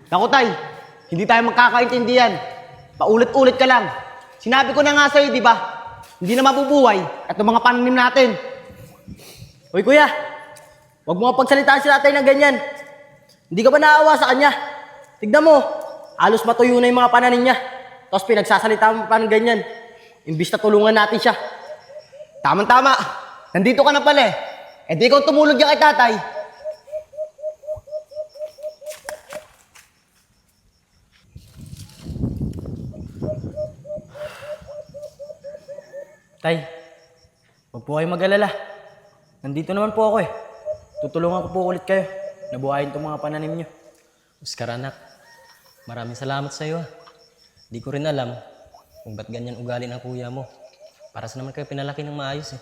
Naku tay, hindi tayo magkakaintindihan. Paulit-ulit ka lang. Sinabi ko na nga sa'yo, di ba? Hindi na mabubuhay at yung mga pananim natin. Hoy kuya, huwag mo pagsalitaan si tatay ng ganyan. Hindi ka ba naawa sa kanya? Tignan mo, halos matuyo na yung mga pananim niya. Tapos pinagsasalita mo pa ng ganyan. Imbis na tulungan natin siya. Tama-tama. Nandito ka na pala eh. Eh di ikaw tumulog yan kay tatay. Tay, huwag po kayo mag-alala. Nandito naman po ako eh. Tutulungan ko po ulit kayo. Nabuhayin itong mga pananim niyo. Oscar anak, maraming salamat sa iyo. Di ko rin alam kung ba't ganyan ugali ng kuya mo. Para sa naman kayo pinalaki ng maayos eh.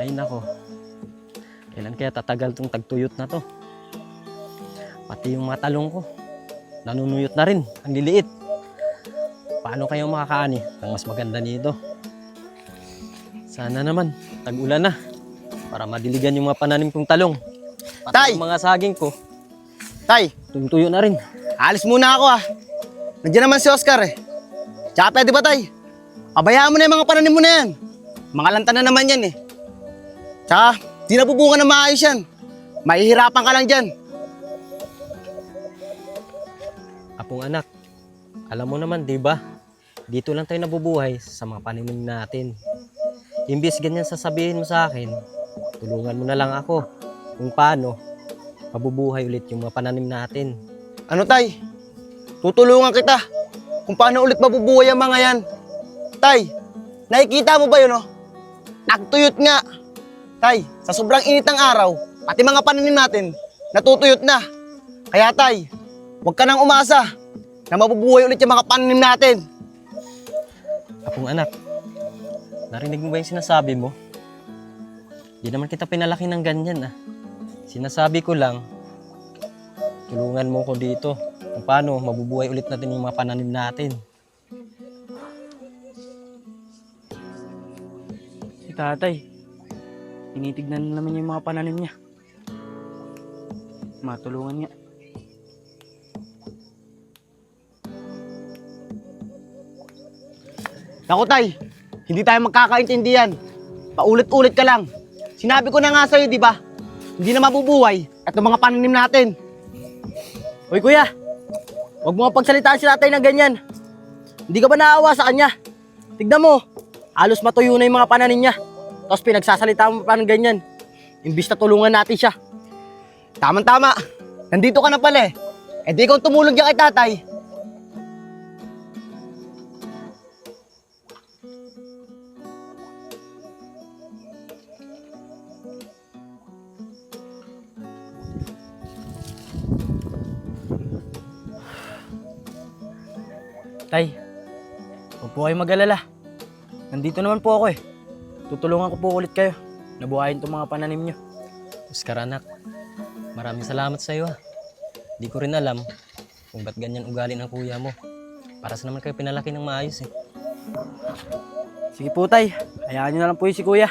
Ay nako, kailan kaya tatagal tong tagtuyot na to? Pati yung mga talong ko, nanunuyot na rin, ang liliit. Paano kayo makakaani ng mas maganda nito? Sana naman, tag-ulan na, para madiligan yung mga pananim kong talong. Pati Tay! yung mga saging ko, Tay, tuyong-tuyo na rin. alis muna ako ah. Nandiyan naman si Oscar eh. Tsaka pwede ba tay? Pabayaan mo na yung mga pananim mo na yan. Mga lanta na naman yan eh. Tsaka, di nabubunga na maayos yan. Mahihirapan ka lang dyan. Apong anak, alam mo naman, di ba? Dito lang tayo nabubuhay sa mga paninim natin. Imbis ganyan sasabihin mo sa akin, tulungan mo na lang ako kung paano mabubuhay ulit yung mga pananim natin. Ano tay? Tutulungan kita kung paano ulit mabubuhay ang mga yan. Tay, nakikita mo ba yun oh? Nagtuyot nga. Tay, sa sobrang init ng araw, pati mga pananim natin, natutuyot na. Kaya tay, huwag ka nang umasa na mabubuhay ulit yung mga pananim natin. Apong anak, narinig mo ba yung sinasabi mo? Di naman kita pinalaki ng ganyan ah. Sinasabi ko lang, tulungan mo ko dito kung paano mabubuhay ulit natin yung mga pananim natin. Si tatay, tinitignan na naman yung mga pananim niya. Matulungan niya. Naku tay, hindi tayo magkakaintindihan. Paulit-ulit ka lang. Sinabi ko na nga sa'yo, di ba? Hindi na mabubuhay at yung mga pananim natin. Hoy kuya, huwag mo pagsalitaan si tatay ng ganyan. Hindi ka ba naawa sa kanya? Tignan mo, halos matuyo na yung mga pananim niya. Tapos pinagsasalita mo pa ng ganyan. Imbis na tulungan natin siya. Tama-tama. Nandito ka na pala eh. Eh di ikaw tumulog yan kay tatay. Tay, huwag po kayo mag-alala. Nandito naman po ako eh. Tutulungan ko po ulit kayo. Nabuhayin itong mga pananim niyo. Oscar anak, maraming salamat sa iyo. Di ko rin alam kung ba't ganyan ugali ng kuya mo. Para sa naman kayo pinalaki ng maayos eh. Sige po tay, hayaan niyo na lang po yung si kuya.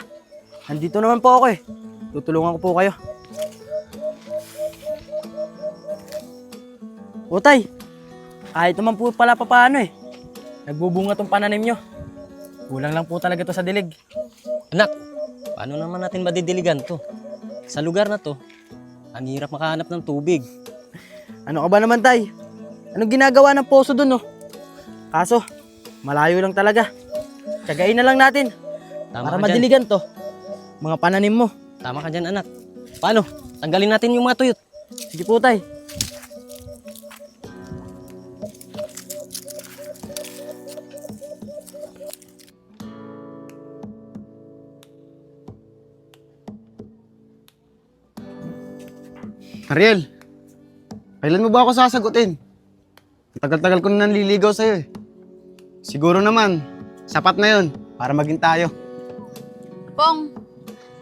Nandito naman po ako eh. Tutulungan ko po kayo. O tay, kahit naman po pala papaano eh. Nagbubunga tong pananim nyo. Kulang lang po talaga to sa dilig. Anak, paano naman natin madidiligan to? Sa lugar na to, ang hirap makahanap ng tubig. Ano ka ba naman tay? Anong ginagawa ng poso dun oh? Kaso, malayo lang talaga. Tsagain na lang natin. Tama Para ka dyan. madiligan to. Mga pananim mo. Tama ka dyan anak. Paano? Tanggalin natin yung mga tuyot. Sige po tay. Ariel, Kailan mo ba ako sasagutin? Tagal-tagal ko na nanliligaw sa'yo eh. Siguro naman, sapat na yun para maging tayo. Pong,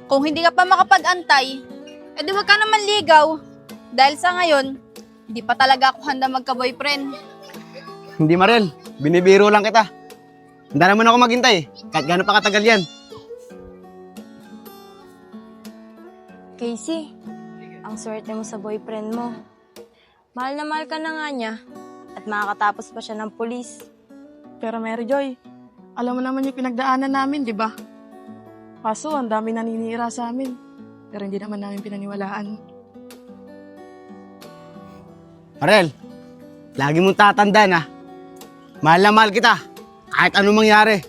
kung hindi ka pa makapag-antay, edi wag ka naman ligaw. Dahil sa ngayon, hindi pa talaga ako handa magka-boyfriend. Hindi Mariel, binibiro lang kita. Handa naman ako maghintay eh, kahit gaano pa katagal yan. Casey, ang swerte mo sa boyfriend mo. Mahal na mahal ka na nga niya at makakatapos pa siya ng pulis. Pero Mary Joy, alam mo naman yung pinagdaanan namin, di ba? Kaso, ang dami naninira sa amin. Pero hindi naman namin pinaniwalaan. Mariel, lagi mong tatandaan ha. Mahal na mahal kita, kahit anong mangyari.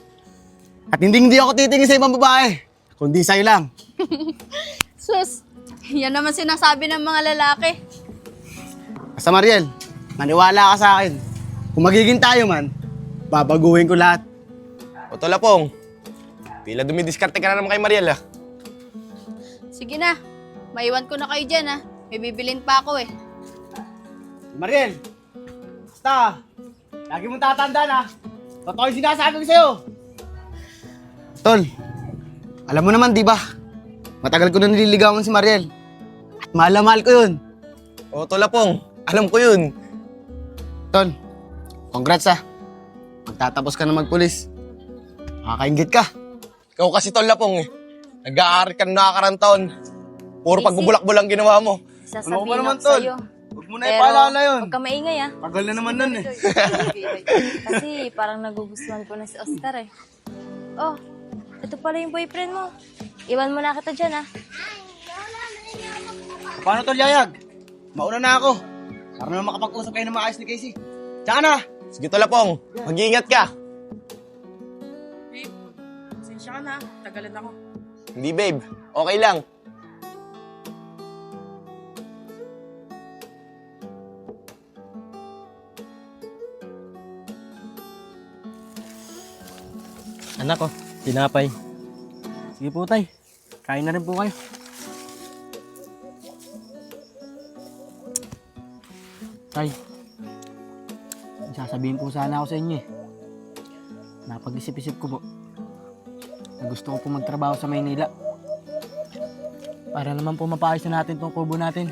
At hindi ako titingin sa ibang babae, kundi sa'yo lang. Sus, yan naman sinasabi ng mga lalaki. Basta Mariel, maniwala ka sa akin. Kung magiging tayo man, babaguhin ko lahat. O Tolapong, pila dumidiskarte ka na naman kay Mariel ah. Sige na, maiwan ko na kayo dyan ha. May bibilin pa ako eh. Mariel, basta, lagi mong tatandaan ha. Totoo yung sinasabi ko sa'yo. Tol, alam mo naman di ba? Matagal ko na nililigawan si Mariel. At mahal na mahal ko yun. O Tolapong, alam ko yun. Tol, congrats ha. Magtatapos ka na magpulis. Makakaingit ka. Ikaw kasi Tolapong eh. Nag-aaral ka na nakakarang taon. Puro Easy. pagbubulak lang ginawa mo. Ano Sasabihin naman, ako Tol? sa'yo. Huwag mo na Pero, ipaalala yun. huwag ka maingay ah. Tagal na naman nun eh. Kasi parang nagugustuhan ko na si Oscar eh. Oh, ito pala yung boyfriend mo. Iwan mo na kita dyan ah. Paano Tol Yayag? Mauna na ako. Para naman makapag-usap kayo ng maayos ni Casey. Tsaka na! Sige Tolapong, mag-iingat ka. Babe, pasensya ka na. Tagalan ako. Hindi babe, okay lang. Anak ko, tinapay. Sige po, tay. Kain na rin po kayo. Tay, may sasabihin po sana ako sa inyo eh. Napag-isip-isip ko po na gusto ko po magtrabaho sa Maynila. Para naman po mapaayos na natin tong kubo natin.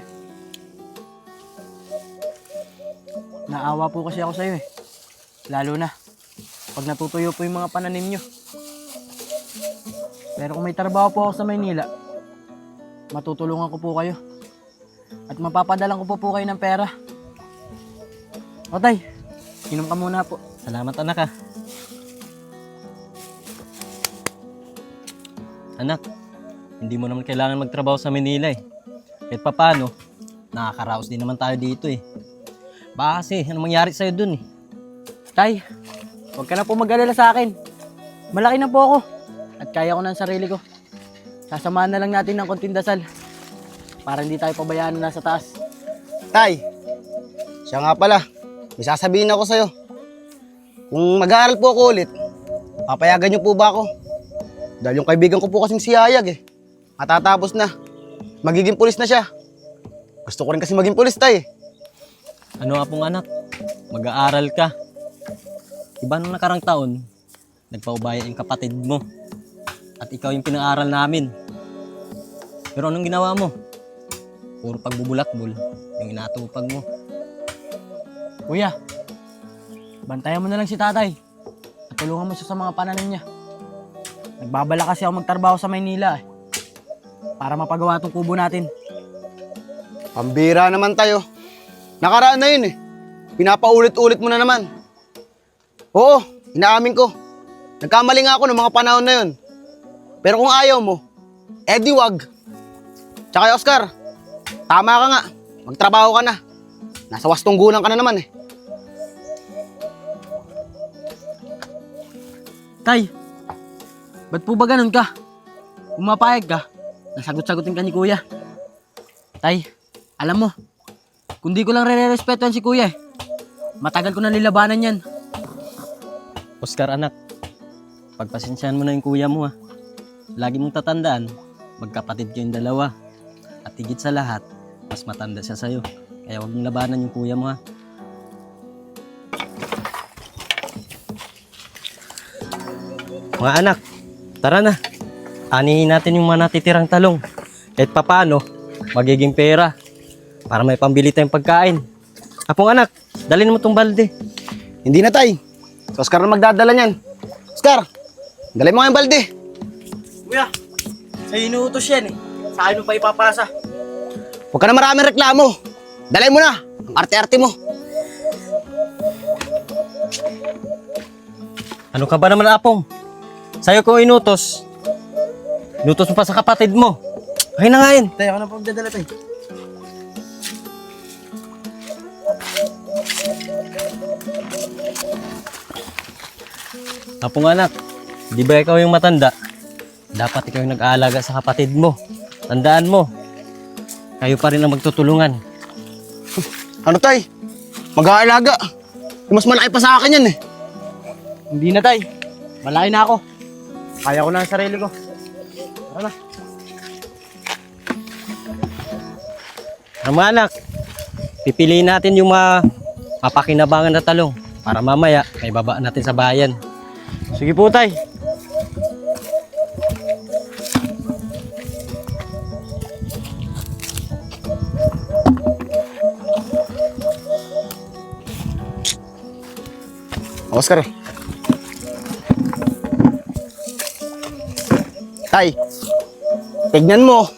Naawa po kasi ako sa'yo eh. Lalo na pag natutuyo po yung mga pananim nyo. Pero kung may trabaho po ako sa Maynila, matutulungan ko po kayo. At mapapadalan ko po kayo ng pera. O tay, inom ka muna po. Salamat anak ha. Anak, hindi mo naman kailangan magtrabaho sa Manila eh. Kahit papano, nakakaraos din naman tayo dito eh. Baka kasi, ano mangyari sa'yo dun eh. Tay, huwag ka na po mag-alala sa akin. Malaki na po ako. At kaya ko na ang sarili ko. Sasamahan na lang natin ng konting dasal. Para hindi tayo pabayaan na nasa taas. Tay, siya nga pala. May sasabihin ako sa'yo. Kung mag-aaral po ako ulit, papayagan niyo po ba ako? Dahil yung kaibigan ko po kasing si Hayag eh. Matatapos na. Magiging pulis na siya. Gusto ko rin kasi maging pulis, tay. Ano nga pong anak, mag-aaral ka. Iba nung nakarang taon, nagpaubaya yung kapatid mo. At ikaw yung pinang-aral namin. Pero anong ginawa mo? Puro pagbubulakbol, yung inatupag mo. Kuya, bantayan mo na lang si tatay. At tulungan mo siya sa mga pananim niya. Nagbabala kasi ako magtrabaho sa Maynila eh. Para mapagawa tong kubo natin. Pambira naman tayo. Nakaraan na yun eh. Pinapaulit-ulit mo na naman. Oo, inaamin ko. Nagkamali nga ako ng mga panahon na yun. Pero kung ayaw mo, edi wag. Tsaka Oscar, tama ka nga. Magtrabaho ka na. Nasa wastong gulang ka na naman eh. Tay, ba't po ba ganun ka? Umapayag ka, nasagot-sagutin ka ni kuya. Tay, alam mo, kung di ko lang re-respetuhan si kuya eh, matagal ko na nilabanan yan. Oscar anak, pagpasensyahan mo na yung kuya mo ha. Lagi mong tatandaan, magkapatid kayong dalawa. At higit sa lahat, mas matanda siya sa'yo. Kaya huwag mong labanan yung kuya mo ha. Mga anak, tara na. Anihin natin yung mga natitirang talong. Kahit papano, magiging pera. Para may pambili tayong pagkain. Apong anak, dalhin mo tong balde. Hindi na, tay. Si Oscar na magdadala niyan. Oscar, dalhin mo nga yung balde. Kuya, sa'yo inuutos yan eh. Sa akin mo pa ipapasa. Huwag ka na maraming reklamo. Dalhin mo na. Ang arte-arte mo. Ano ka ba naman, Apong? Sa'yo ko inutos. Inutos mo pa sa kapatid mo. Ay na nga yun. Tay, ako na po magdadala tay. Apong anak, di ba ikaw yung matanda? Dapat ikaw yung nag-aalaga sa kapatid mo. Tandaan mo, kayo pa rin ang magtutulungan. Ano, tay? Mag-aalaga. Mas malaki pa sa akin yan eh. Hindi na tay. Malaki na ako. Kaya ko na ang sarili ko. Tara na. Mga anak, pipiliin natin yung mapakinabangan na talong para mamaya may baba natin sa bayan. Sige po tay. Oscar. Tay, tignan mo.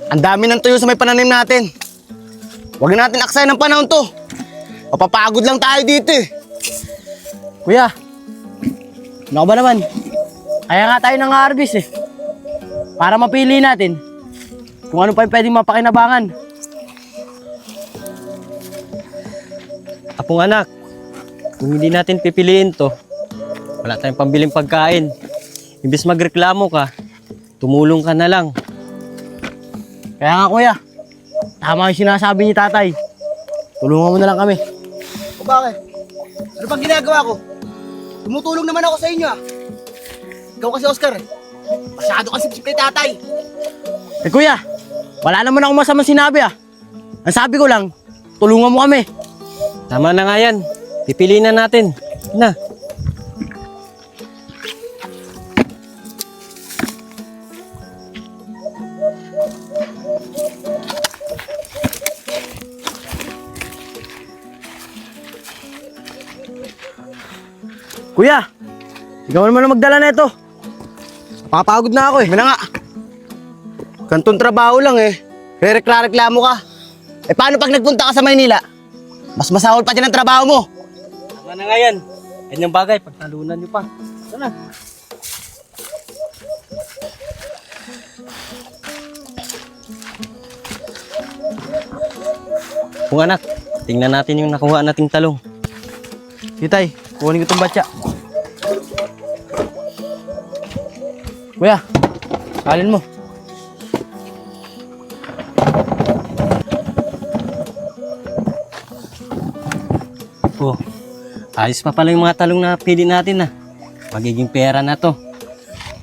Ang dami ng tuyo sa may pananim natin. Huwag na natin aksayan ng panahon to. Mapapagod lang tayo dito eh. Kuya, ano ka ba naman? Kaya nga tayo nang harvest eh. Para mapili natin kung ano pa yung pwedeng mapakinabangan. Apong anak, kung hindi natin pipiliin to, wala tayong pambiling pagkain. Imbis magreklamo ka, tumulong ka na lang. Kaya nga kuya, tama yung sinasabi ni tatay. Tulungan mo na lang kami. O bakit? Ano pang ginagawa ko? Tumutulong naman ako sa inyo ah. Ikaw kasi Oscar, masyado kang sipsip ni tatay. Eh kuya, wala naman akong masamang sinabi ah. Ang sabi ko lang, tulungan mo kami. Tama na nga yan, pipiliin na natin. Na. Kuya, ikaw naman ang magdala na ito. Papagod na ako eh. Muna nga. Kantong trabaho lang eh. Reklamo ka. Eh paano pag nagpunta ka sa Maynila? Mas masahol pa din ang trabaho mo. Tama na nga yan. Ganyang bagay, pagtalunan nyo pa. Sana. Kung anak, tingnan natin yung nakuha nating talong. Sige tay, kunin ko itong batya. Kuya, kalin mo. Oh, ayos pa pala yung mga talong na pili natin na. Magiging pera na to.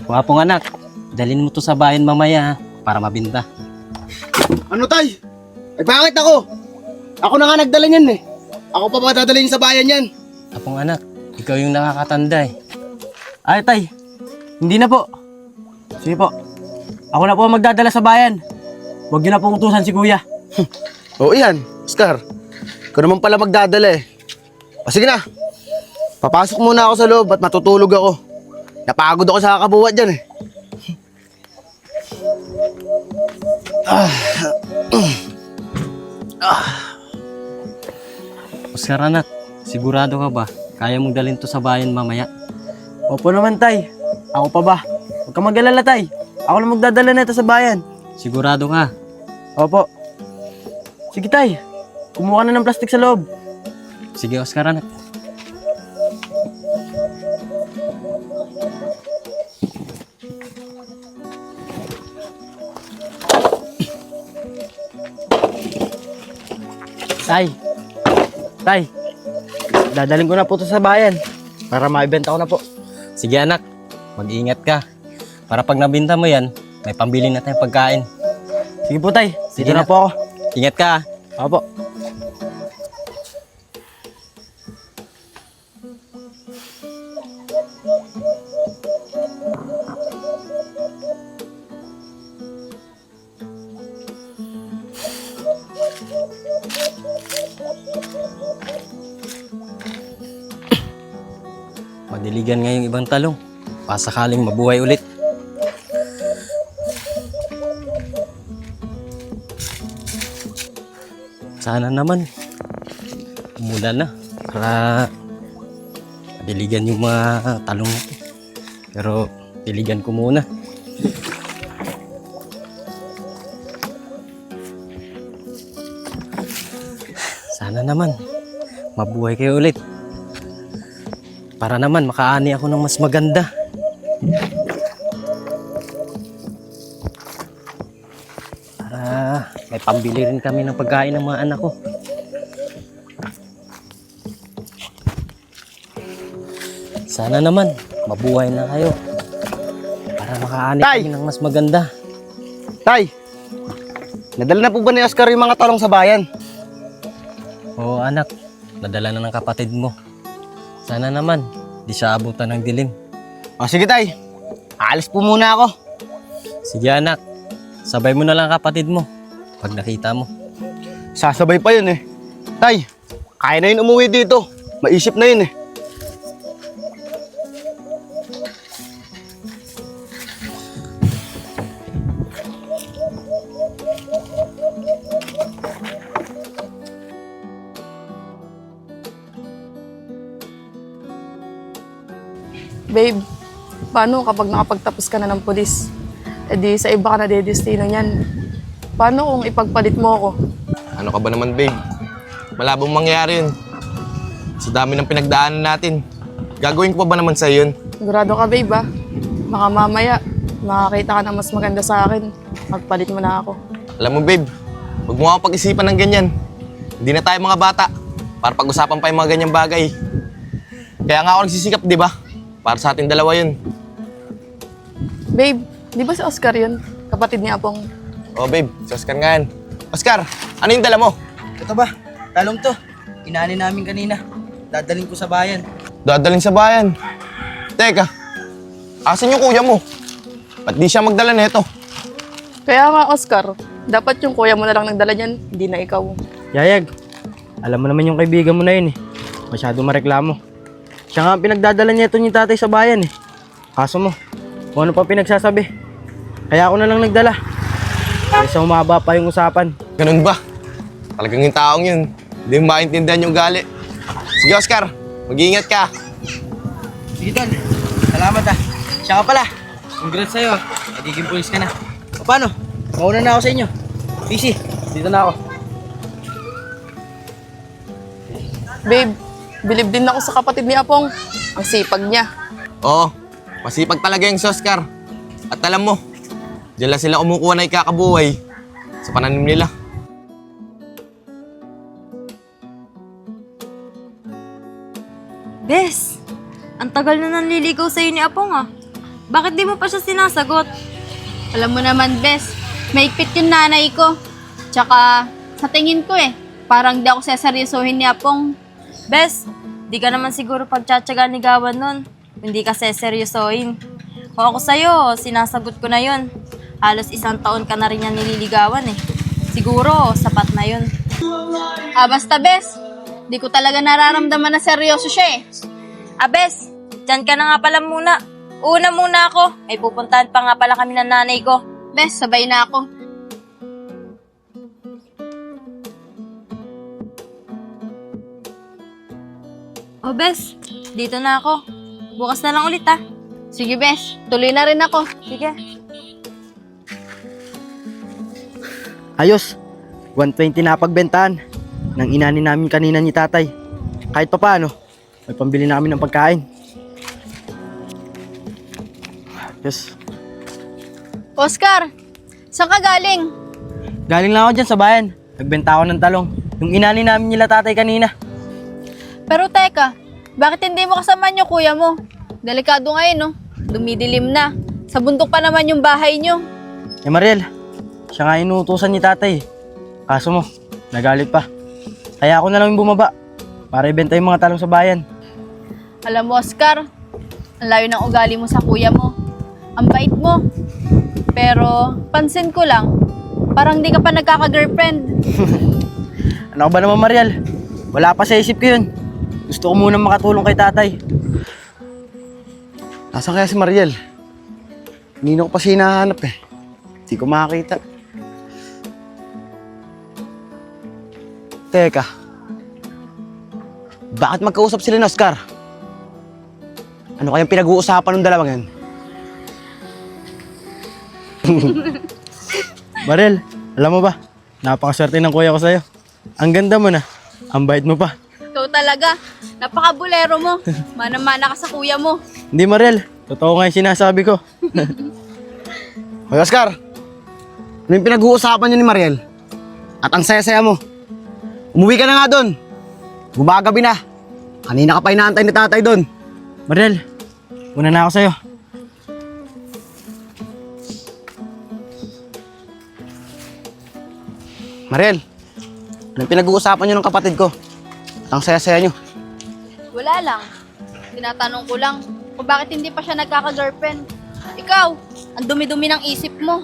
Kung apong anak, dalhin mo to sa bayan mamaya ha, para mabinta. Ano tay? Eh bakit ako? Ako na nga nagdala niyan eh. Ako pa ba dadalhin sa bayan yan? Apong anak, ikaw yung nakakatanda eh. Ay tay, hindi na po. Sige po, ako na po ang magdadala sa bayan. Huwag niyo na pong utusan si kuya. Oo yan, Oscar. Ikaw naman pala magdadala eh. O sige na. Papasok muna ako sa loob at matutulog ako. Napagod ako sa kakabuhat dyan eh. Oscar anak, sigurado ka ba? Kaya mong dalhin to sa bayan mamaya? Opo naman tay, ako pa ba? Huwag kang mag-alala tay, ako na magdadala na ito sa bayan. Sigurado ka? Opo. Sige tay, kumuha ka na ng plastic sa loob. Sige Oscar anak. Tay, dadalhin ko na po ito sa bayan para maibenta ko na po. Sige anak, mag-ingat ka. Para pag nabinta mo yan, may pambili na tayong pagkain. Sige po tay, Sige dito na na. po ako. Ingat ka ah. Opo. Madiligan nga yung ibang talong. Pasakaling mabuhay ulit. Sana naman umulan na para madiligan yung mga talong natin. Pero diligan ko muna. Sana naman mabuhay kayo ulit. Para naman makaani ako ng mas maganda. Para may pambili rin kami ng pagkain ng mga anak ko. Sana naman mabuhay na kayo. Para makaani Tay! kami ng mas maganda. Tay, nadala na po ba ni Oscar yung mga talong sa bayan? Oo anak, nadala na ng kapatid mo. Sana naman, di siya abutan ng dilim. O sige tay, aalis po muna ako. Sige anak, sabay mo na lang kapatid mo pag nakita mo. Sasabay pa yun eh. Tay, kaya na yun umuwi dito. Maisip na yun eh. Babe, paano kapag nakapagtapos ka na ng pulis? E di sa iba ka na dedestino niyan. Paano kung ipagpalit mo ako? Ano ka ba naman, babe? Malabong mangyari yun. Sa dami ng pinagdaanan natin. Gagawin ko pa ba naman sa'yo yun? Sigurado ka, babe, ah. Baka mamaya, makakita ka na mas maganda sa akin. Magpalit mo na ako. Alam mo, babe, huwag mo ako pag-isipan ng ganyan. Hindi na tayo mga bata para pag-usapan pa yung mga ganyang bagay. Kaya nga ako nagsisikap, di ba? Para sa ating dalawa yun. Babe, di ba si Oscar yun? Kapatid ni Apong. Oh, babe, si Oscar nga yan. Oscar, ano yung dala mo? Ito ba? Talong to. Inani namin kanina. Dadaling ko sa bayan. Dadalhin sa bayan. Teka, asan yung kuya mo? Ba't di siya magdala nito? Kaya nga, Oscar, dapat yung kuya mo na lang nagdala niyan, hindi na ikaw. Yayag, alam mo naman yung kaibigan mo na yun eh. Masyado mareklamo. Siya nga ang pinagdadala niya ito ni tatay sa bayan eh. Kaso mo, kung ano pa pinagsasabi. Kaya ako na lang nagdala. Kaysa humaba pa yung usapan. Ganun ba? Talagang yung taong yun. Hindi mo maintindihan yung gali. Sige, Oscar, mag-iingat ka. Sige tol, salamat ah. Siya ka pala. Congrats sa'yo. Magiging pulis ka na. O paano? Mauna na ako sa inyo. Busy, dito na ako. Babe, bilib din ako sa kapatid ni Apong. Ang sipag niya. Oo, masipag talaga yung si Oscar. At alam mo, diyan lang sila kumukuha na ikakabuhay sa pananim nila. Bes, ang tagal na nanliligaw sa'yo ni Apong ah. Bakit di mo pa siya sinasagot? Alam mo naman, Bes, maigpit yung nanay ko. Tsaka, sa tingin ko parang di ako seseryosohin ni Apong. Bes, di ka naman siguro pagtsatsaga ni Gawan nun. Hindi ka seseryosohin. Kung ako sa'yo, sinasagot ko na yun. Halos 1 taon ka na rin niya nililigawan eh. Siguro, sapat na yun. Basta, Bes, di ko talaga nararamdaman na seryoso siya Bes, dyan ka na nga pala muna. Una muna ako. May pupuntahan pa nga pala kami ng nanay ko. Bes, sabay na ako. O Bes, dito na ako. Bukas na lang ulit ah. Sige, Bes, tuloy na rin ako. Sige. Ayos, 120 na pagbentahan ng inani namin kanina ni tatay. Kahit pa paano, may pambili na kami ng pagkain. Yes. Oscar, saan ka galing? Galing lang ako dyan sa bayan. Nagbenta ako ng talong. Yung inani namin nila tatay kanina. Pero teka, bakit hindi mo kasama yung kuya mo? Delikado ngayon, no? Dumidilim na. Sa bundok pa naman yung bahay nyo. Eh Mariel, siya nga inuutusan ni tatay. Kaso mo, Nagalit pa. Kaya ako na lang yung bumaba para ibenta yung mga talong sa bayan. Alam mo, Oscar, ang layo ng ugali mo sa kuya mo. Ang bait mo. Pero, pansin ko lang, parang di ka pa nagkaka-girlfriend. Ano ba naman, Mariel? Wala pa sa isip ko yun. Gusto ko muna makatulong kay tatay. Nasaan kaya si Mariel? Nino ko pa siya hinahanap eh. Hindi ko makakita. Teka. Bakit magkausap sila ni Oscar? Ano kayang pinag-uusapan ng dalawang yan? Mariel, alam mo ba? Napakaswerte ng kuya ko sa'yo. Ang ganda mo na. Ang bait mo pa. Ikaw talaga, napaka-bulero mo. Mana-mana ka sa kuya mo. Hindi, Mariel. Totoo nga yung sinasabi ko. Hoy Oscar, ano yung pinag-uusapan niyo ni Mariel? At ang saya-saya mo. Umuwi ka na nga doon. Gumagabi na. Kanina ka pa inaantay ni tatay doon. Mariel, una na ako sa'yo. Mariel, anong pinag-uusapan niyo ng kapatid ko? At ang saya-saya niyo. Wala lang. Tinatanong ko lang kung bakit hindi pa siya nagkaka-girlfriend. Ikaw, ang dumi-dumi ng isip mo.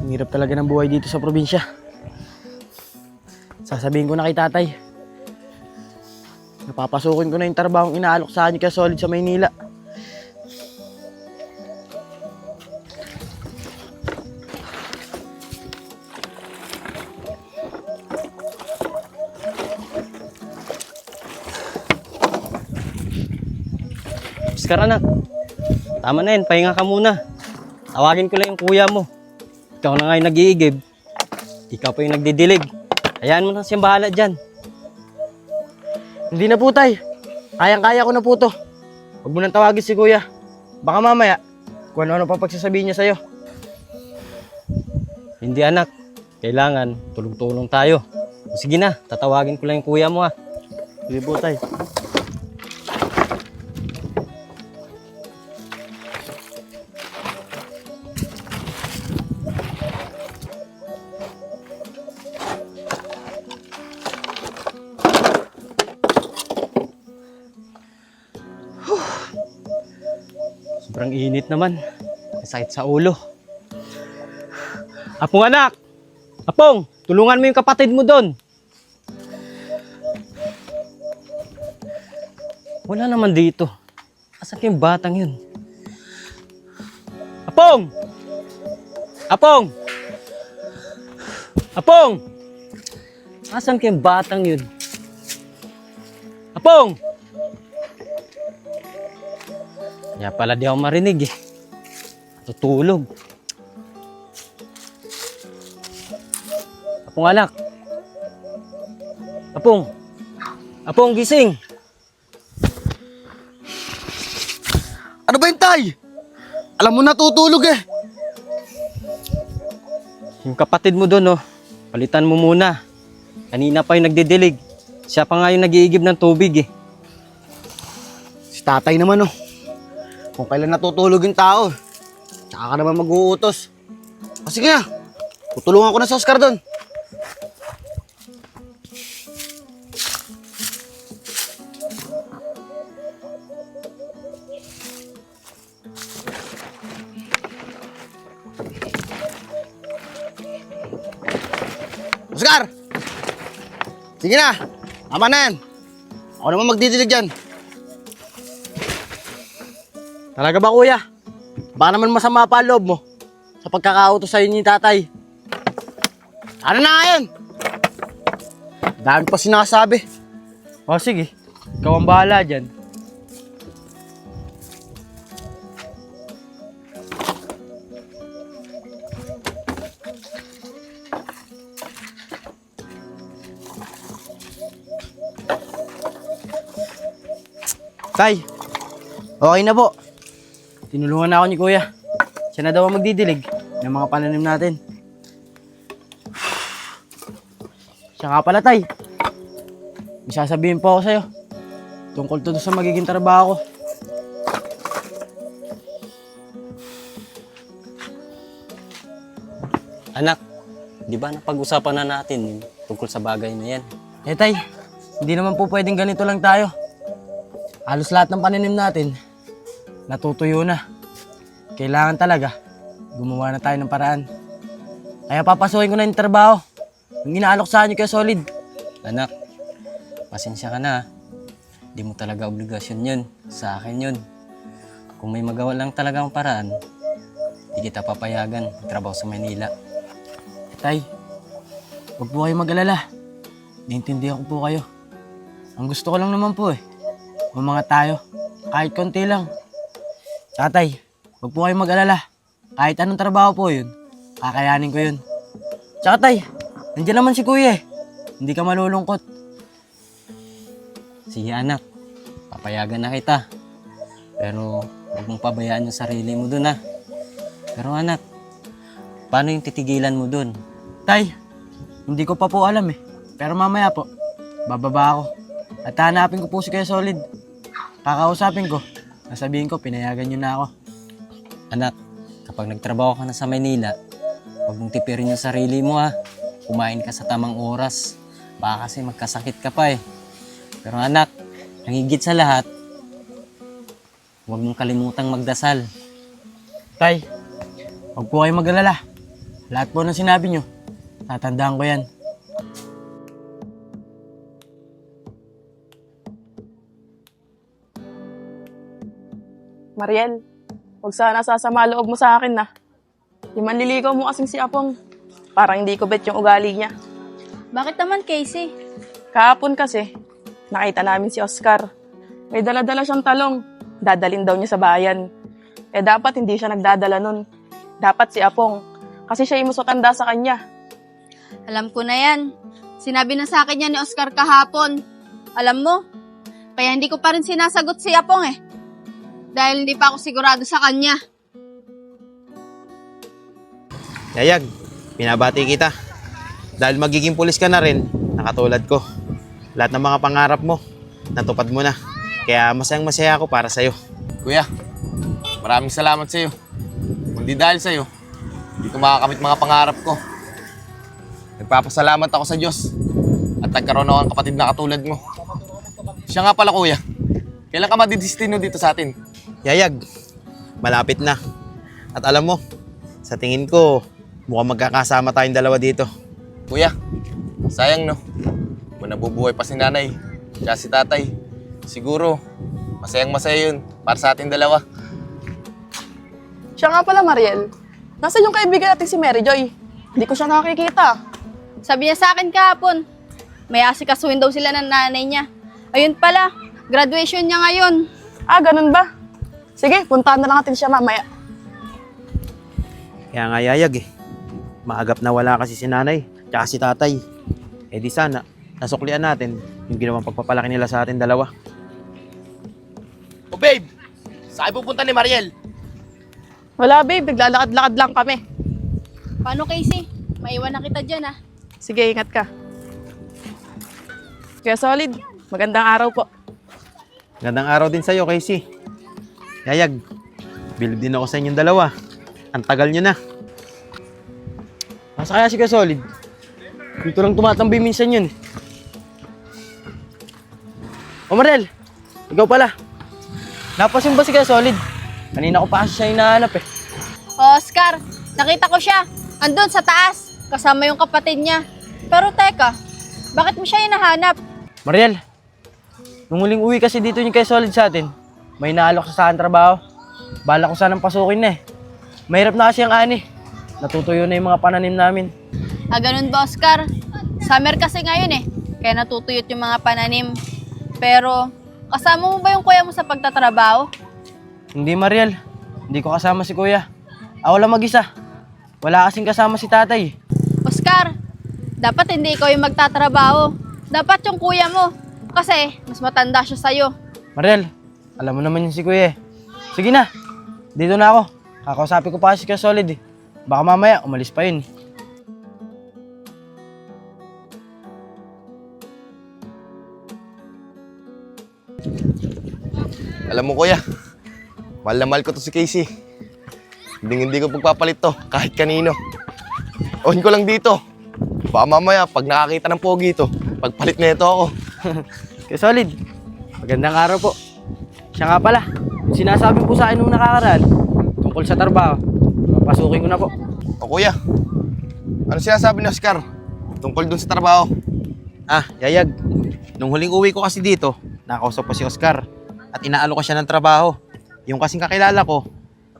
Ang hirap talaga ng buhay dito sa probinsya. Sasabihin ko na kay tatay. Napapasukin ko na yung trabahong inaalok sa akin kaya solid sa Maynila. Oscar anak, tama na yun, pahinga ka muna. Tawagin ko lang yung kuya mo. Ikaw na nga yung nag-iigib. Ikaw pa yung nagdidilig. Hayaan mo na siyang bahala dyan. Hindi na po, tay. Kayang-kaya ko na po to. Huwag mo nang tawagin si kuya. Baka mamaya, kung ano-ano pa pagsasabihin niya sa'yo. Hindi anak, kailangan tulong-tulong tayo. Sige na, tatawagin ko lang yung kuya mo ha. Sige po, tay. Sobrang init naman. May sakit sa ulo. Apong anak! Apong! Tulungan mo yung kapatid mo doon. Wala naman dito. Asan yung batang yun? Apong! Apong! Apong! Asan yung batang yun? Apong! Kaya pala di ako marinig eh. Tutulog. Apong anak. Apong. Apong gising. Ano ba yun, tay? Alam mo natutulog eh. Yung kapatid mo doon, oh, palitan mo muna. Kanina pa yung nagdidilig. Siya pa nga yung nag-iigib ng tubig eh. Si tatay naman oh. Kung kailan natutulog yung tao, tsaka ka naman mag-uutos. O sige na, tutulungan ko na si Oscar doon. Oscar! Sige na, tama na yan. Ako naman magdidilig dyan. Talaga ba, kuya? Baka naman masama pa ang loob mo sa pagkakautos sa'yo ni tatay. Ano na nga yun? Dami pa sinasabi. O sige, ikaw ang bahala dyan. Tay, okay na po. Tinulungan na ako ni Kuya. Siya na daw ang magdidilig ng mga pananim natin. Siya nga pala, Tay. May sasabihin po ako sa'yo. Tungkol to sa magiging trabaho ko. Anak, di ba napag-usapan na natin tungkol sa bagay na yan? Eh, Tay, hindi naman po pwedeng ganito lang tayo. Halos lahat ng pananim natin, natutuyo na. Kailangan talaga, gumawa na tayo ng paraan. Kaya papasukin ko na yung trabaho. Yung inaalok sa inyo kaya solid. Anak, pasensya ka na. Di mo talaga obligasyon yun. Sa akin yun. Kung may magawa lang talagang paraan, di kita papayagan trabaho sa Manila. Tay, huwag po kayo mag-alala. Naintindihan ko po kayo. Ang gusto ko lang naman po mga tayo. Kahit konti lang. Tsaka Tay, huwag po kayo mag-alala. Kahit anong trabaho po yun, kakayanin ko yun. Tsaka Tay, nandiyan naman si Kuya Hindi ka malulungkot. Sige anak, papayagan na kita. Pero huwag mong pabayaan yung sarili mo dun Pero anak, paano yung titigilan mo dun? Tay, hindi ko pa po alam Pero mamaya po, bababa ako. At hanapin ko po si Kuya Solid. Kakausapin ko. Nasabihin ko, pinayagan niyo na ako. Anak, kapag nagtrabaho ka na sa Maynila, huwag mong tipirin yung sarili mo Kumain ka sa tamang oras. Baka kasi magkasakit ka pa Pero anak, ang higit sa lahat, huwag mong kalimutang magdasal. Tay, huwag po kayo mag-alala. Lahat po ng sinabi niyo, tatandaan ko yan. Mariel, huwag sana sasama loob mo sa akin na. Yung manliligaw mo kasing si Apong, parang hindi ko bet yung ugali niya. Bakit naman, Casey? Kahapon kasi, nakita namin si Oscar. May dala-dala siyang talong. Dadalin daw niya sa bayan. Dapat hindi siya nagdadala nun. Dapat si Apong. Kasi siya yung mas matanda sa kanya. Alam ko na yan. Sinabi na sa akin yan ni Oscar kahapon. Alam mo, kaya hindi ko pa rin sinasagot si Apong Dahil hindi pa ako sigurado sa kanya. Yayag, pinabati kita. Dahil magiging pulis ka na rin, nakatulad ko. Lahat ng mga pangarap mo, natupad mo na. Kaya masayang-masaya ako para sa'yo. Kuya, maraming salamat sa'yo. Kung di dahil sa'yo, hindi ko makakamit mga pangarap ko. Nagpapasalamat ako sa Diyos at nagkaroon ako ng kapatid na katulad mo. Siya nga pala kuya, kailan ka madidestino dito sa atin? Yayag, malapit na. At alam mo, sa tingin ko, mukhang magkakasama tayong dalawa dito. Kuya, sayang no. Kung nabubuhay pa si nanay, tsaka si tatay, siguro, masayang-masaya yun para sa ating dalawa. Siya nga pala, Mariel. Nasaan yung kaibigan natin si Mary Joy? Hindi ko siya nakikita. Sabi niya sa akin kahapon, may asikasuhin daw sila ng nanay niya. Ayun pala, graduation niya ngayon. Ganun ba? Sige, puntahan na lang natin siya mamaya. Kaya nga yayag maagap na wala kasi si nanay, tsaka si tatay. Di sana, nasuklian natin yung ginawang pagpapalaki nila sa atin dalawa. Oh babe, saan pupunta ni Mariel? Wala babe, naglalakad-lakad lang kami. Paano, Casey? Maiwan na kita dyan Sige, ingat ka. Kaya Solid, magandang araw po. Gandang araw din sa'yo, Casey. Yayag, bilib din ako sa inyong dalawa. Ang tagal nyo na. Nasa kaya si Kuya Solid? Dito lang tumatambay minsan yun. O Marel, ikaw pala. Napasin ba si Kuya Solid? Kanina ko pa kasi siya hinahanap Oscar, nakita ko siya. Andun sa taas, kasama yung kapatid niya. Pero teka, bakit mo siya hinahanap? Mariel, nung huling uwi kasi dito yung Kuya Solid sa atin, may naalok sa saan trabaho. Bala ko sanang pasukin na Mahirap na kasi ang ani. Natutuyo na yung mga pananim namin. Ganun ba, Oscar? Summer kasi ngayon eh, kaya natutuyot yung mga pananim. Pero, kasama mo ba yung kuya mo sa pagtatrabaho? Hindi, Mariel. Hindi ko kasama si kuya. Ako lang mag-isa. Wala kasing kasama si tatay. Oscar, dapat hindi ikaw yung magtatrabaho. Dapat yung kuya mo. Kasi, mas matanda siya sa'yo. Mariel, alam mo naman yun si kuya eh. Sige na, dito na ako. Kakausapin ko pa si Kuya Solid eh. Baka mamaya, umalis pa yun. Alam mo kuya, mahal na mahal ko to si Casey. Hindi ko pagpapalit to kahit kanino. On ko lang dito. Baka mamaya pag nakakita ng pogi to, pagpalit na ito ako. Kuya Solid, magandang araw po. Siya nga pala, yung sinasabi po sa akin nung nakakaraan, tungkol sa trabaho, papasukin ko na po. O kuya, ano sinasabi ni Oscar tungkol dun sa trabaho? Yayag. Nung huling uwi ko kasi dito, nakausap ko si Oscar at inaalo ko siya ng trabaho. Yung kasing kakilala ko,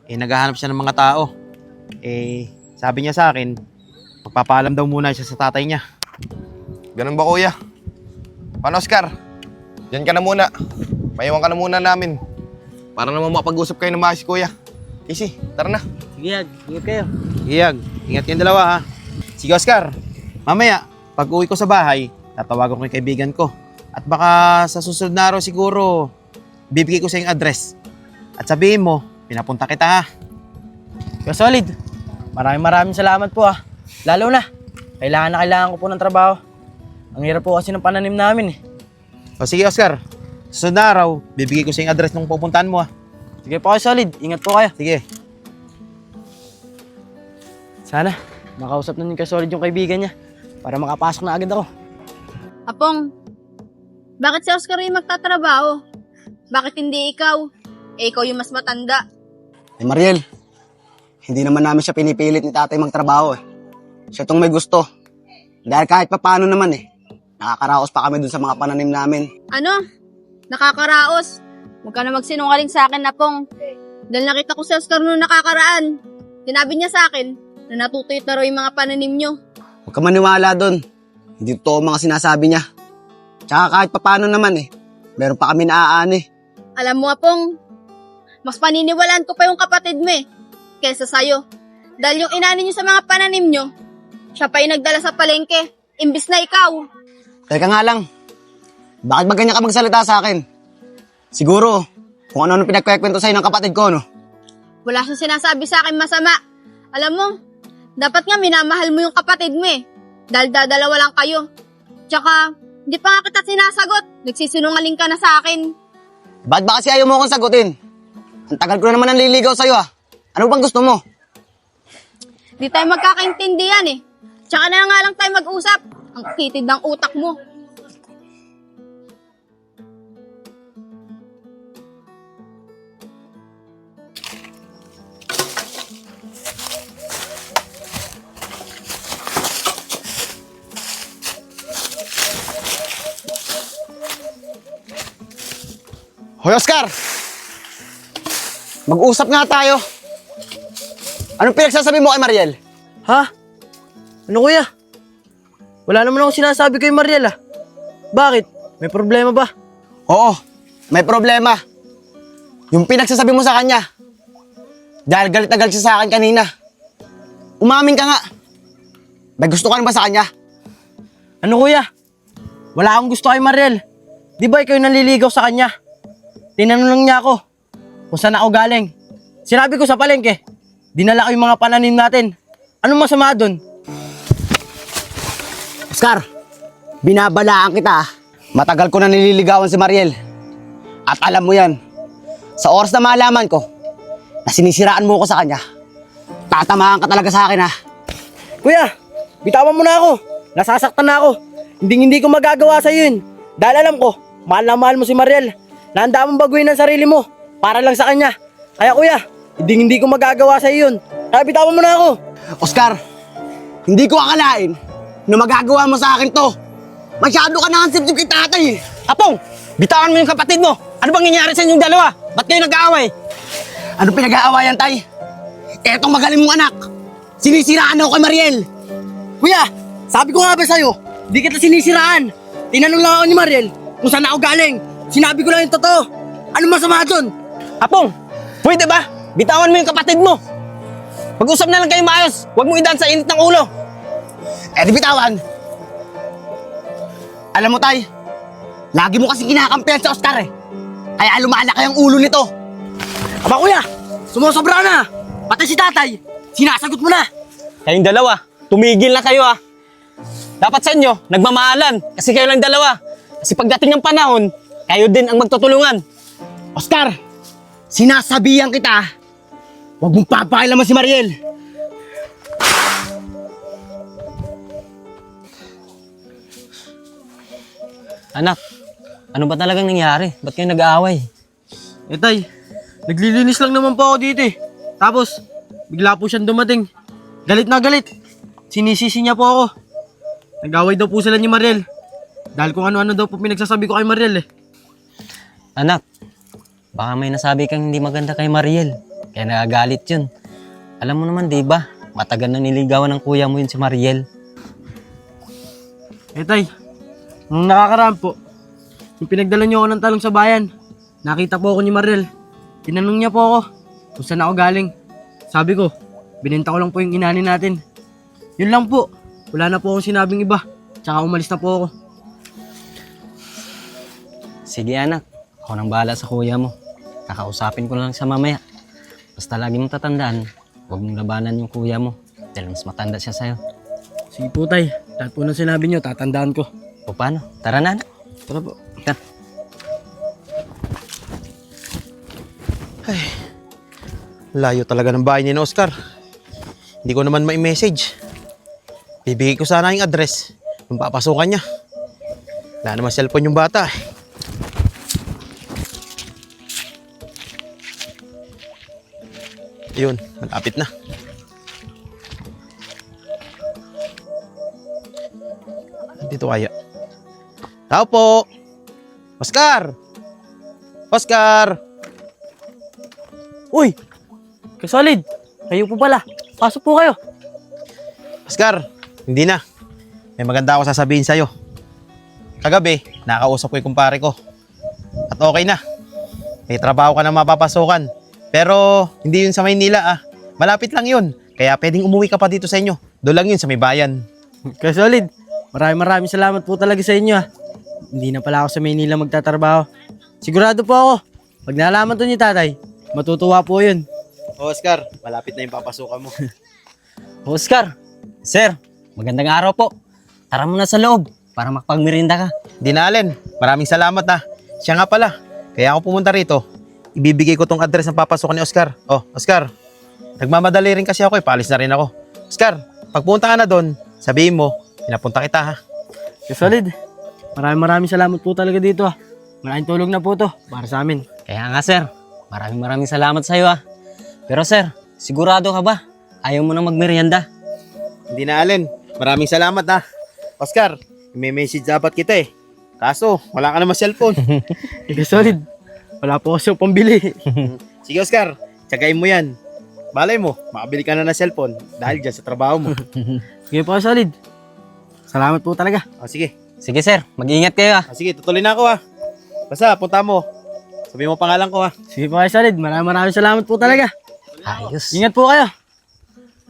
naghahanap siya ng mga tao. Sabi niya sa akin, magpapaalam daw muna siya sa tatay niya. Ganun ba kuya? Paano Oscar? Diyan ka na muna. Maiwan ka na muna namin. Para naman makapag-usap kayo ng maayos kuya. Casey, tara na. Sige, Yag. Ingat kayo. Iyag, ingat kayong dalawa ha. Sige Oscar, mamaya, pag uwi ko sa bahay, tatawagan ko yung kaibigan ko. At baka sa susunod na araw siguro, bibigay ko sa yung address. At sabihin mo, pinapunta kita ha. Kuya Solid, maraming salamat po ah. Lalo na, kailangan ko po ng trabaho. Ang hirap po kasi ng pananim namin eh. O sige Oscar, susunod na araw, bibigay ko sa yung address nung pupuntahan mo ha. Sige po Kuya Solid, ingat po kayo. Sige. Sana, makausap na ni Kuya Solid yung kaibigan niya para makapasok na agad ako. Apong, bakit si Oscar yung magtatrabaho? Bakit hindi ikaw? Ikaw yung mas matanda. Mariel, hindi naman namin siya pinipilit ni tatay magtrabaho eh. Siya tong may gusto. Dahil kahit papaano naman eh, nakakaraos pa kami dun sa mga pananim namin. Ano? Nakakaraos. Huwag ka na magsinungaling sa akin, Apong. Dahil nakita ko si Oscar noong nakakaraan. Sinabi niya sa akin na natutuyot na raw yung mga pananim nyo. Huwag ka maniwala dun. Hindi totoo ang mga sinasabi niya. Tsaka kahit papaano naman eh, meron pa kami naaani. Alam mo, Apong, mas paniniwalaan ko pa yung kapatid mo eh, kesa sa'yo. Dahil yung inani niyo sa mga pananim nyo, siya pa yung nagdala sa palengke, imbis na ikaw. Teka nga lang, bakit ba ganyan ka magsalita sa akin? Siguro, kung ano-ano pinagkwekwento sa'yo ng kapatid ko, no? Wala siyang sinasabi sa akin masama. Alam mo, dapat nga minamahal mo yung kapatid mo eh, dahil dadalawa lang kayo. Tsaka, hindi pa nga kita sinasagot, nagsisinungaling ka na sa akin. Bakit ba kasi ayaw mo akong sagutin? Ang tagal ko na naman nanliligaw sa'yo ah. Ano bang gusto mo? Di tayo magkakaintindihan eh. Tsaka na nga lang tayo mag-usap. Ang titid ng utak mo. Hoy Oscar! Mag-usap nga tayo. Anong pinagsasabi mo kay Mariel? Ha? Ano kuya? Wala naman ako sinasabi kay Mariel ah. Bakit? May problema ba? Oo, may problema. Yung pinagsasabi mo sa kanya. Dahil galit na galit siya sa akin kanina. Umamin ka nga. May gusto ka na ba sa kanya? Ano kuya? Wala akong gusto kay Mariel. Di ba ikaw yung naliligaw sa kanya? Tinanong lang niya ako kung saan ako galing. Sinabi ko sa palengke, dinala ko yung mga pananim natin. Anong masama doon? Oscar, binabalaan kita ah. Matagal ko na nililigawan si Mariel. At alam mo yan, sa oras na malaman ko na sinisiraan mo ko sa kanya, tatamaan ka talaga sa akin ha. Kuya, bitawan mo na ako. Nasasaktan na ako. Hindi ko magagawa sa yun. Dahil alam ko, mahal na mahal mo si Mariel. Nahanda mong baguhin ang sarili mo para lang sa kanya. Kaya kuya, hindi ko magagawa sa iyo yun. Kaya bitawan mo na ako. Oscar, hindi ko akalain na magagawa mo sa akin to. Masyado ka na ang sip-sip kay tatay eh. Apong, bitawan mo yung kapatid mo. Ano bang nangyari sa inyong dalawa? Ba't kayo nag-aaway? Ano pinag-aawayan, tay? Etong magaling mong anak. Sinisiraan ako kay Mariel. Kuya, Sabi ko nga ba sa'yo, di kita sinisiraan. Tinanong lang ako ni Mariel kung saan ako galing. Sinabi ko lang yung totoo. Ano masama doon? Apong, pwede ba? Bitawan mo yung kapatid mo. Pag-usap na lang kayo maayos. Huwag mo idaan sa init ng ulo. Eh di bitawan. Alam mo tay, lagi mo kasi kinakampihan sa Oscar eh. Kaya lumalaki ang ulo nito. Aba kuya, sumusobra na. Pati si tatay, sinasagot mo na. Kayong dalawa, tumigil na kayo Dapat sa inyo, nagmamahalan. Kasi kayo lang dalawa. Kasi pagdating ng panahon, kayo din ang magtutulungan. Oscar, sinasabihan kita, huwag mong papakailaman si Mariel. Anak, ano ba talagang nangyari? Ba't kayo nag-aaway? Eh tay, naglilinis lang naman po ako dito eh. Tapos, bigla po siyang dumating. Galit na galit. Sinisisi niya po ako. Nag-away daw po sila ni Mariel. Dahil kung ano-ano daw po pinagsasabi ko kay Mariel eh. Anak, baka may nasabi kang hindi maganda kay Mariel. Kaya nagagalit yun. Alam mo naman, di ba? Matagal na niligawan ng kuya mo yun si Mariel. Eh tay, nung nakakaraan po, yung pinagdala niyo ako ng talong sa bayan, nakita po ako ni Mariel. Tinanong niya po ako kung saan ako galing. Sabi ko, binenta ko lang po yung inani natin. Yun lang po. Wala na po akong sinabing iba. Tsaka umalis na po ako. Sige anak, ako nang bahala sa kuya mo. Kakausapin ko lang sa mamaya. Basta lagi mong tatandaan, huwag mong labanan yung kuya mo. Dahil mas matanda siya sa'yo. Sige po tay, lahat po ng sinabi niyo, tatandaan ko. O paano? Tara na anak. Tara po. Tara. Layo talaga ng bahay ni Oscar. Hindi ko naman mai-message. Bibigay ko sana yung address nung papasukan niya. Wala naman cellphone yung bata. Yun, malapit na. Dito kaya. Tao po! Oscar! Oscar! Uy! Kasolid! Kayo po pala. Pasok po kayo. Oscar, hindi na. May maganda ako sasabihin sa'yo. Kagabi, nakausap ko yung kumpare ko. At okay na. May trabaho ka na mapapasukan. Pero hindi yun sa Maynila Malapit lang yun. Kaya pwedeng umuwi ka pa dito sa inyo. Doon lang yun sa may bayan. Kasolid, maraming salamat po talaga sa inyo Hindi na pala ako sa Maynila magtatrabaho. Sigurado po ako, pag nalaman to ni tatay, matutuwa po yun. Oscar, malapit na yung papasukan mo. Oscar, sir, magandang araw po. Tara muna sa loob para makapagmerinda ka. Dinalen, maraming salamat Siya nga pala. Kaya ako pumunta rito. Ibibigay ko tong address ng papasukan ni Oscar. Oh, Oscar, nagmamadali rin kasi ako paalis na rin ako. Oscar, pagpunta ka na doon, sabihin mo, pinapunta kita Kasolid, maraming salamat po talaga dito Malaking tulong na po to para sa amin. Kaya nga sir, maraming salamat sa iyo Pero sir, sigurado ka ba? Ayaw mo na magmerienda? Hindi na, Allen. Maraming salamat Oscar, may message dapat kita Kaso, wala ka naman cellphone. Kasolid, wala po kasi pambili. Sige Oscar, tsagain mo yan. Balay mo, makabili ka na ng cellphone dahil dyan sa trabaho mo. Sige po Kasolid. Salamat po talaga. Sige. Sige sir, mag-ingat kayo Sige, tutuloy na ako Basta, punta mo. Sabi mo pangalan ko Sige po Kasolid, maraming salamat po talaga. Ayos. Ingat po kayo.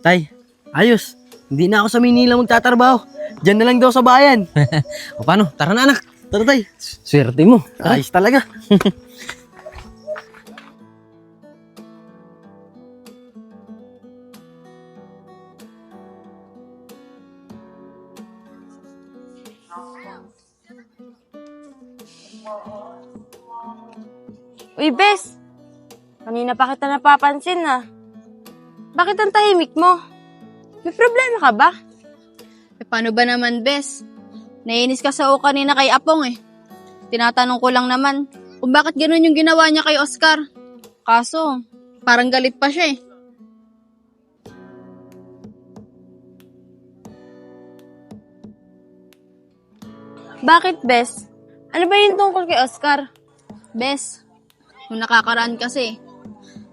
Tay, ayos. Hindi na ako sa Maynila magtatrabaho. Diyan na lang daw sa bayan. O paano? Tara na anak. Tara tay. Swerte mo. Ayos talaga. Uy, Bes! Kanina pa kita napapansin Bakit ang tahimik mo? May problema ka ba? Eh, paano ba naman, Bes? Naiinis ka sa o kanina kay Apong Tinatanong ko lang naman kung bakit ganun yung ginawa niya kay Oscar. Kaso, parang galit pa siya Bakit, Bes? Ano ba yung tungkol kay Oscar? Bes, nung nakakaraan kasi,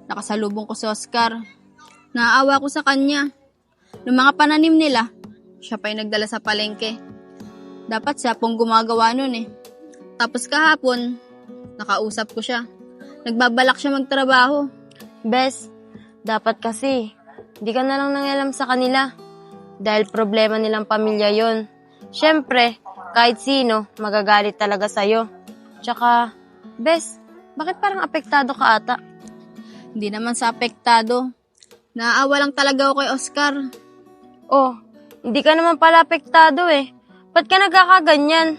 nakasalubong ko si Oscar. Naaawa ko sa kanya. Nung mga pananim nila, siya pa yung nagdala sa palengke. Dapat siya pong gumagawa nun eh. Tapos kahapon, nakausap ko siya. Nagbabalak siya magtrabaho. Bes, dapat kasi, di ka na lang nangialam sa kanila. Dahil problema nilang pamilya yon. Siyempre, kahit sino, magagalit talaga sa'yo. Tsaka, Bes, bakit parang apektado ka ata? Hindi naman sa apektado. Naaawa lang talaga ako kay Oscar. Oh, hindi ka naman pala apektado eh. Ba't ka nagkakaganyan?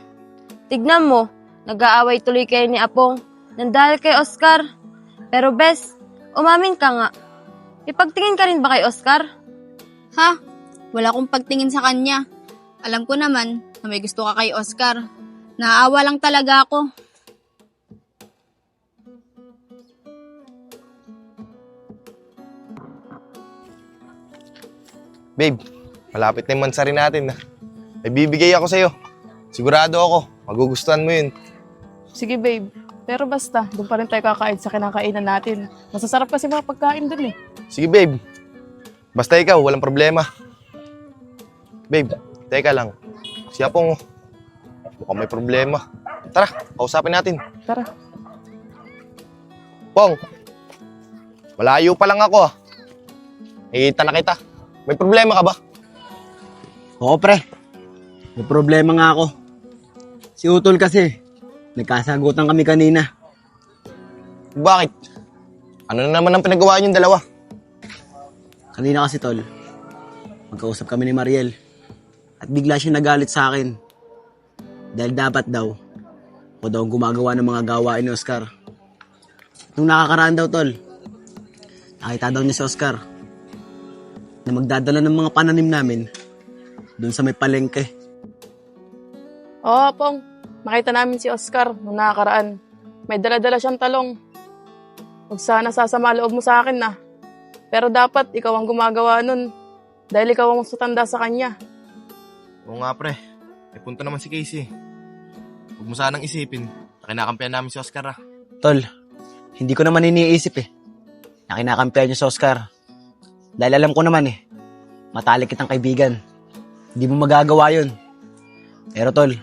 Tignan mo, nag-aaway tuloy kayo ni Apong nang dahil kay Oscar. Pero Bes, umamin ka nga. Ipagtingin ka rin ba kay Oscar? Ha? Wala akong pagtingin sa kanya. Alam ko naman na may gusto ka kay Oscar. Naaawa lang talaga ako. Babe, malapit na yung mansari natin na. May bibigay ako sa'yo. Sigurado ako, magugustuhan mo yun. Sige babe, pero basta, doon pa rin tayo kakain sa kinakainan natin. Masasarap kasi mga pagkain dun eh. Sige babe, basta ikaw, walang problema. Babe, teka lang. Si Apong, mukhang may problema. Tara, kausapin natin. Tara. Pong, malayo pa lang ako ah. Nakikita na kita. May problema ka ba? Oo, pre. May problema nga ako. Si Utol kasi, nagkasagutan kami kanina. Bakit? Ano na naman ang pinagawa niyong dalawa? Kanina kasi, Tol, magkausap kami ni Mariel. At bigla siya nagalit sa akin. Dahil dapat daw, ako daw ang gumagawa ng mga gawain ni Oscar. Nung nakakaraan daw, Tol, nakita daw niya si Oscar na magdadala ng mga pananim namin doon sa may palengke. Oo, Pong. Nakita namin si Oscar nung nakakaraan. May dala-dala siyang talong. Huwag sana sasama loob mo sa akin na. Pero dapat ikaw ang gumagawa nun. Dahil ikaw ang mas matanda sa kanya. Oo nga pre, may punto naman si Casey. Huwag mo sanang isipin na kinakampihan namin si Oscar ah. Tol, hindi ko naman iniisip na kinakampihan niyo si Oscar. Dahil alam ko naman matalik kitang kaibigan. Hindi mo magagawa yun. Pero Tol,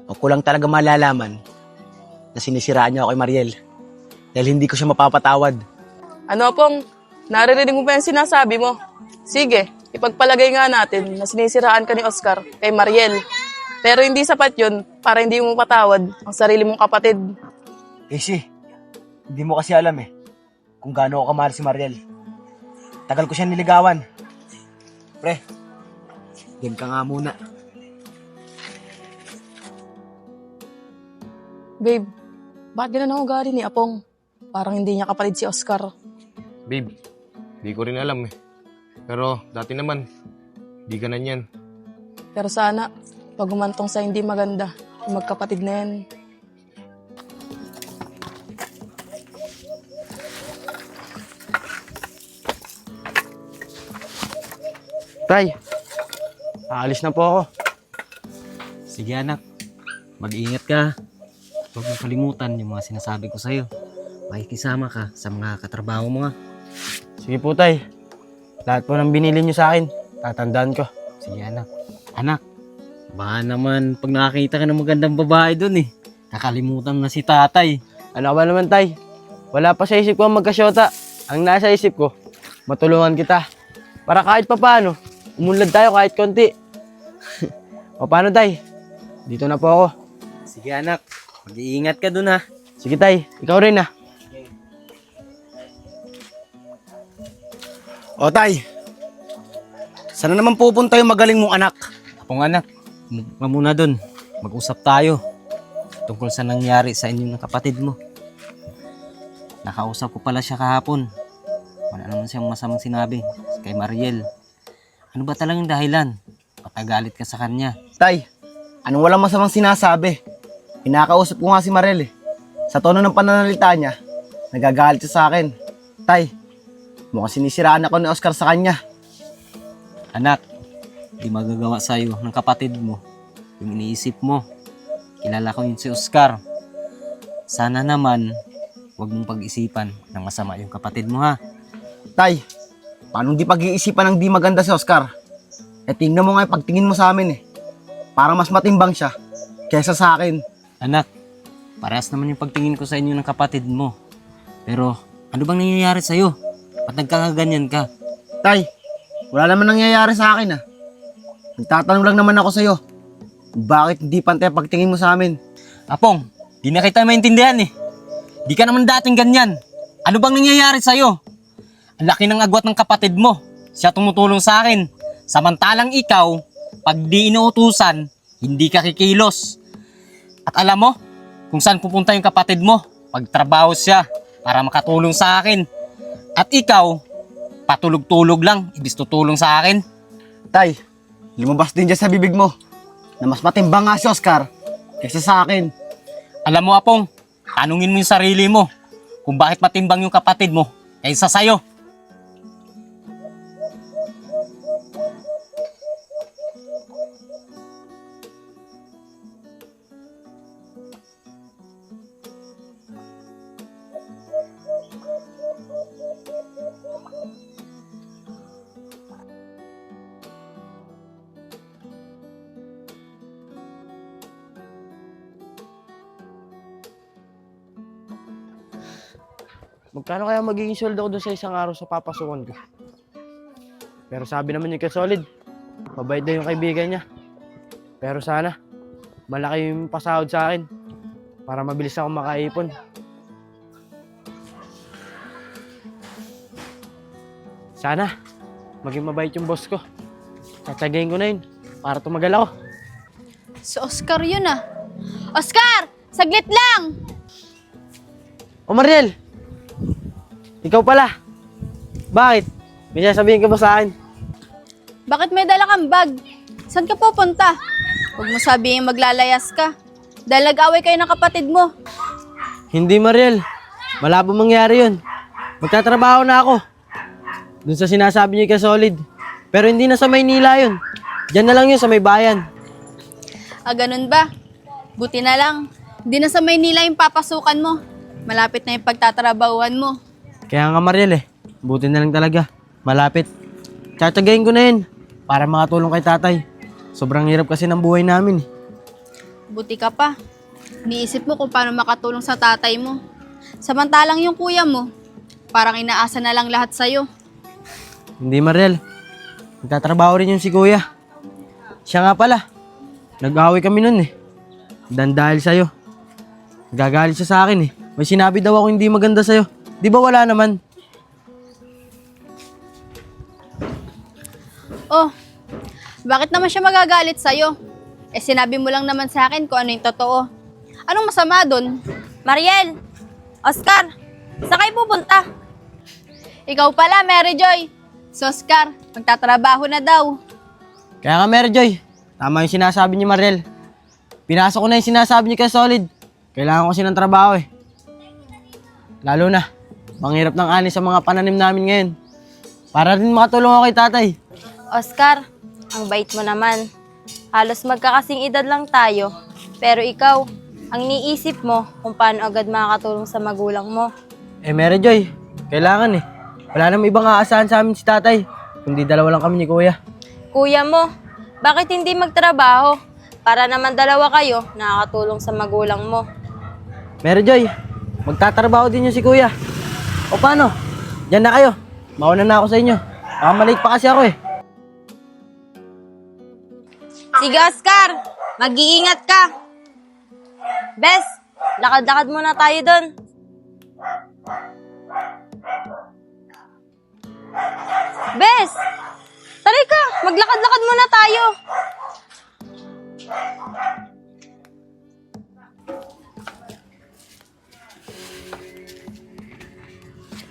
huwag ko lang talaga malalaman na sinisiraan niyo ako kay Mariel. Dahil hindi ko siya mapapatawad. Ano, Pong? Naririnig mo ba yung sinasabi mo? Sige, ipagpalagay nga natin na sinisiraan ka ni Oscar kay Mariel. Pero hindi sapat yun para hindi mo patawad ang sarili mong kapatid. Casey, hindi mo kasi alam kung gaano ako kamahal si Mariel. Tagal ko siya niligawan. Pre, game ka nga muna. Babe, bakit ganun ang ugali ni Apong? Parang hindi niya kapatid si Oscar. Babe, di ko rin alam Pero dati naman, di ganun yan. Pero sana, pag umantong sa hindi maganda, yung magkapatid na yan. Tay, aalis na po ako. Sige anak, mag-ingat ka. Huwag mo kalimutan yung mga sinasabi ko sa'yo. Makikisama ka sa mga katrabaho mo nga. Sige po, Tay. Lahat po ng binili niyo sa akin, tatandaan ko. Sige anak. Anak, baka naman pag nakakita ka ng magandang babae dun kakalimutan na si tatay. Ano ka ba naman, Tay? Wala pa sa isip ko ang magkasyota. Ang nasa isip ko, matulungan kita. Para kahit papaano, umunlad tayo kahit konti. O paano, Tay? Dito na po ako. Sige anak, mag-iingat ka dun ha. Sige, Tay. Ikaw rin O, Tay. Sana naman pupunta yung magaling mong anak. Kung anak, ka muna dun. Mag-usap tayo tungkol sa nangyari sa inyo ng kapatid mo. Nakausap ko pala siya kahapon. Wala naman siyang masamang sinabi kay Mariel. Ano ba talagang dahilan? Patagalit ka sa kanya. Tay, anong walang masamang sinasabi? Pinakausap ko nga si Mariel Sa tono ng pananalita niya, nagagalit siya sa akin. Tay, mukhang sinisiraan ako ni Oscar sa kanya. Anak, di magagawa sa'yo ng kapatid mo yung iniisip mo. Kilala ko yun si Oscar. Sana naman, huwag mong pag-isipan ng masama yung kapatid mo ha. Tay, paano di pag-iisipan ng di maganda si Oscar? Eh tingnan mo nga yung pagtingin mo sa amin eh. Parang mas matimbang siya kesa sa akin. Anak, parehas naman yung pagtingin ko sa inyo ng kapatid mo. Pero ano bang nangyayari sa'yo? Ba't nagkakaganyan ka? Tay, wala naman nangyayari sa akin ah. Nagtatanong lang naman ako sa'yo. Bakit hindi pantay ang pagtingin mo sa amin? Apong, di na kita maintindihan eh. Di ka naman dating ganyan. Ano bang nangyayari sa'yo? Ang laki ng agwat ng kapatid mo. Siya tumutulong sa akin. Samantalang ikaw, pag di inuutusan, hindi ka kikilos. At alam mo, kung saan pupunta yung kapatid mo, pagtrabaho siya para makatulong sa akin. At ikaw, patulog-tulog lang, ibis tutulong sa akin. Tay, lumabas din dyan sa bibig mo na mas matimbang nga si Oscar kaysa sa akin. Alam mo, Apong, tanungin mo yung sarili mo kung bakit matimbang yung kapatid mo kaysa sa'yo. Magkano kaya magiging sweldo ko doon sa isang araw sa papasukan ko? Pero sabi naman yung Solid, mabait daw yung kaibigan niya. Pero sana, malaki yung pasahod sa akin para mabilis ako makaipon. Sana, maging mabait yung boss ko. Tatsagayin ko na yun para tumagal ako. Si Oscar yun ah. Oscar! Saglit lang! O Mariel! Ikaw pala. Bakit? May sasabihin ka ba sa akin? Bakit may dala kang bag? Saan ka pupunta? Huwag mo sabihin maglalayas ka. Dahil nag-away kayo ng kapatid mo. Hindi, Mariel. Malabo mangyari yun. Magtatrabaho na ako. Dun sa sinasabi niyo kay Solid. Pero hindi na sa Maynila yun. Diyan na lang yun sa may bayan. Ah, ganun ba? Buti na lang. Hindi na sa Maynila yung papasukan mo. Malapit na yung pagtatrabahuan mo. Kaya nga, Mariel eh. Buti na lang talaga. Malapit. Tsatsagayin ko na yun para makatulong kay tatay. Sobrang hirap kasi ng buhay namin eh. Buti ka pa. Niisip mo kung paano makatulong sa tatay mo. Samantalang yung kuya mo, parang inaasa na lang lahat sa'yo. Hindi, Mariel. Nagtatrabaho rin yung si kuya. Siya nga pala. Nag-away kami nun eh. Dan dahil sa'yo. Gagalit siya sa akin eh. May sinabi daw ako hindi maganda sa'yo. Di ba wala naman? Oh, bakit naman siya magagalit sa'yo? Eh sinabi mo lang naman sa akin kung ano yung totoo. Anong masama dun? Mariel! Oscar! Saan kayo pupunta? Ikaw pala, Mary Joy. Si Oscar, magtatrabaho na daw. Kaya nga, Mary Joy. Tama yung sinasabi ni Mariel. Pinasok ko na yung sinasabi niya kay Solid. Kailangan ko kasi ng trabaho eh. Lalo na, manghirap ng ani sa mga pananim namin ngayon. Para rin makatulong ako kay tatay. Oscar, ang bait mo naman. Halos magkakasing edad lang tayo. Pero ikaw, ang iniisip mo kung paano agad makakatulong sa magulang mo. Eh, Mary Joy, kailangan eh. Wala namang ibang aasahan sa amin si tatay. Kundi dalawa lang kami ni kuya. Kuya mo, bakit hindi magtrabaho? Para naman dalawa kayo nakakatulong sa magulang mo. Mary Joy, magtatrabaho din yung si kuya. O paano? Diyan na kayo. Mauna na ako sa inyo. Malate pa kasi ako eh. Sige, Oscar! Mag-iingat ka! Bes, lakad-lakad muna tayo doon. Bes! Taray ka! Maglakad-lakad muna tayo!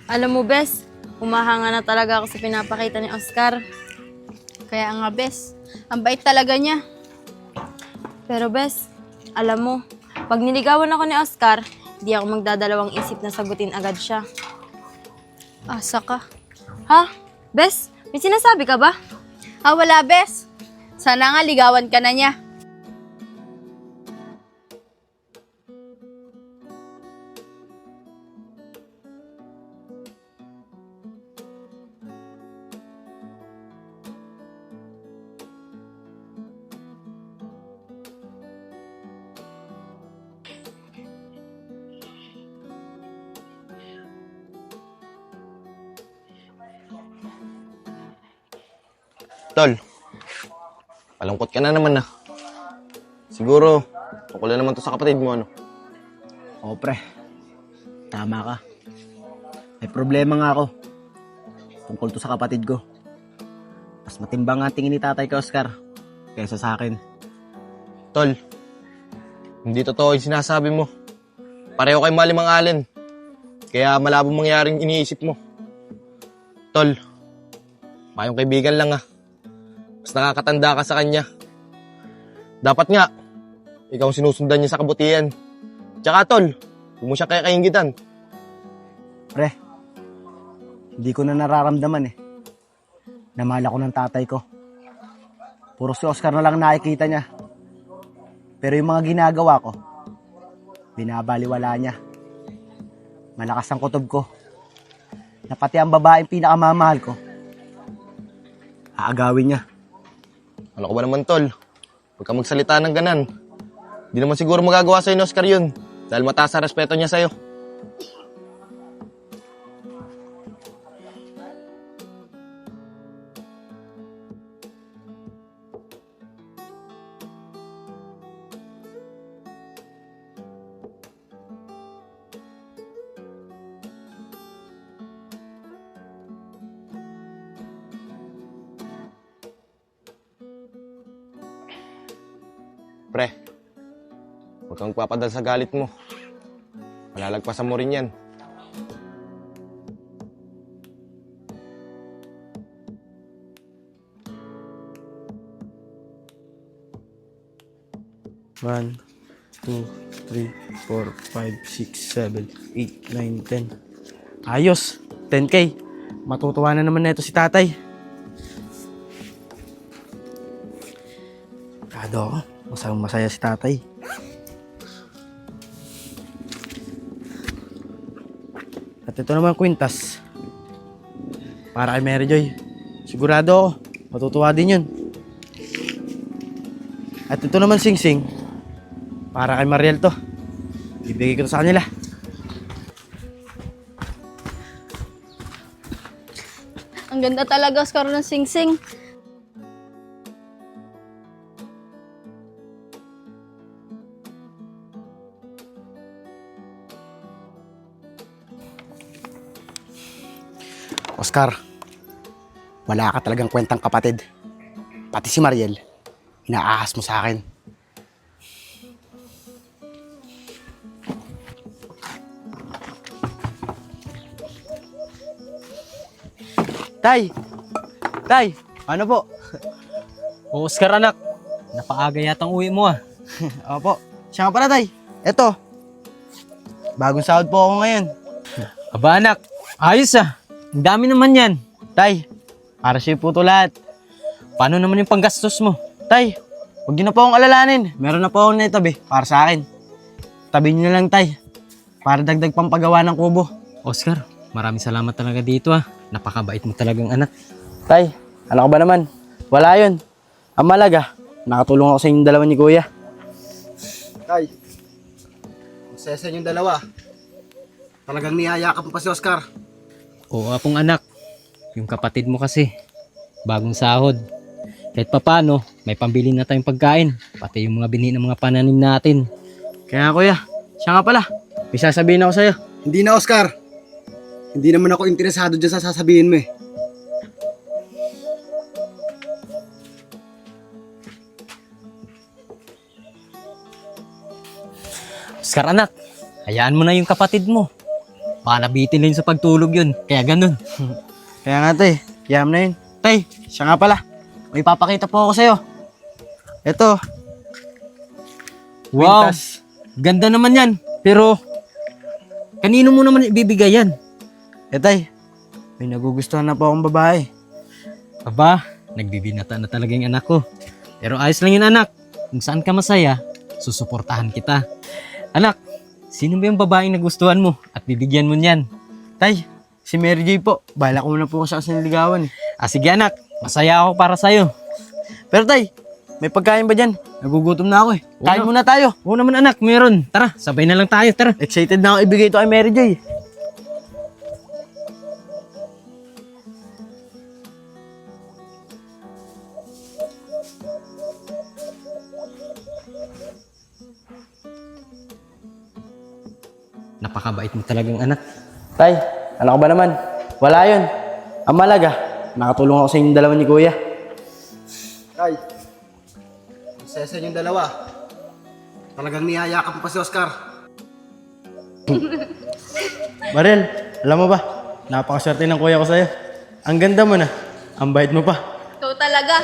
Alam mo, Bes, humahanga na talaga ako sa pinapakita ni Oscar. Kaya nga, Bes, ang bait talaga niya. Pero Bes, alam mo, pag niligawan ako ni Oscar, di ako magdadalawang isip na sagutin agad siya. Asa ka? Ha? Bes, may sinasabi ka ba? Ah, wala, Bes. Sana nga ligawan ka na niya. Tol, malungkot ka na naman na. Siguro, tungkol na naman to sa kapatid mo, ano? Oo, pre. Tama ka. May problema nga ako. Tungkol to sa kapatid ko. Mas matimbang ang tingin ni tatay kay Oscar kaysa sa akin. Tol, hindi totoo yung sinasabi mo. Pareho kayo malimang alin. Kaya malabong mangyaring iniisip mo. Tol, mayong kaibigan lang ah. Mas nakakatanda ka sa kanya. Dapat nga, ikaw ang sinusundan niya sa kabutihan. Tsaka tol, huwag mo siya kakaingitan. Pre, hindi ko na nararamdaman na mahal ako ng tatay ko. Puro si Oscar na lang nakikita niya. Pero yung mga ginagawa ko, binabaliwala niya. Malakas ang kutob ko. Na pati ang babaeng pinakamamahal ko, aagawin niya. Ano ka ba naman tol? Huwag ka magsalita ng ganan. Di naman siguro magagawa sa'yo ni Oscar yun. Dahil mataas ang respeto niya sa'yo. Pre, huwag kang magpapadal sa galit mo. Malalagpasan mo rin yan. One, 2, 3, 4, 5, 6, 7, 8, 9, 10. Ayos, 10K. Matutuwa na naman neto si tatay. Kado ako. Masaya si tatay. At ito naman kwintas. Para kay Mary Joy. Sigurado ako, matutuwa din yun. At ito naman sing-sing. Para kay Mariel to. Bibigay ko to sa kanila. Ang ganda talaga, Oscar, ng sing-sing. Oscar, wala ka talagang kwentang kapatid. Pati si Mariel, inaahas mo sa akin. Tay! Tay! Ano po? O Oscar anak, napaaga yatang uwi mo ah. Opo. Siya nga pala, Tay. Eto. Bagong sahod po ako ngayon. Aba anak, ayos ah. Ang dami naman yan. Tay, para sa'yo po ito lahat. Paano naman yung panggastos mo? Tay, huwag niyo na po akong alalanin. Meron na po akong naitabi para sa akin. Tabi niyo na lang, Tay. Para dagdag pampagawa ng kubo. Oscar, maraming salamat talaga dito ah. Napakabait mo talagang anak. Tay, ano ka ba naman? Wala yun. Ang malaga, nakatulong ako sa inyong dalawa ni Kuya. Tay, masaya sa inyong dalawa. Talagang niyayakap mo pa si Oscar. Oo akong anak. Yung kapatid mo kasi, bagong sahod. Kahit papano, may pambili na tayong pagkain. Pati yung mga binhi ng mga pananim natin. Kaya Kuya, siya nga pala. May sasabihin ako sa'yo. Hindi na, Oscar. Hindi naman ako interesado dyan sa sasabihin mo eh. Oscar anak, hayaan mo na yung kapatid mo. Baka nabitin na yun sa pagtulog yun. Kaya ganun. Kaya nga, Tay. Yam na yun. Tay, siya nga pala. May papakita po ako sa'yo. Ito. Wow, Quintas. ganda naman yan. Pero, kanino mo naman ibibigay yan? Tay, may nagugustuhan na po akong babae. Aba, nagbibinata na talaga yung anak ko. Pero ayos lang yun anak. Kung saan ka masaya, susuportahan kita. Anak, sino ba yung babaeng nagustuhan mo at bibigyan mo niyan? Tay, si Mary J po. Bahala ko muna po siya sa niligawan eh. Ah sige anak, masaya ako para sa'yo. Pero Tay, may pagkain ba dyan? Nagugutom na ako eh. Kain muna tayo. Oo naman anak, meron. Tara, sabay na lang tayo, tara. Excited na ako ibigay ito kay Mary J. Napakabait mo talagang anak. Tay, ano ka ba naman? Wala yun. Ang malaga, nakatulong ako sa inyong dalawa ni Kuya. Tay, sesa yung dalawa. Talagang niyayakap mo pa si Oscar. Mariel, alam mo ba? Napakaswerte ng kuya ko sa'yo. Ang ganda mo na. Ang bait mo pa. Ikaw talaga.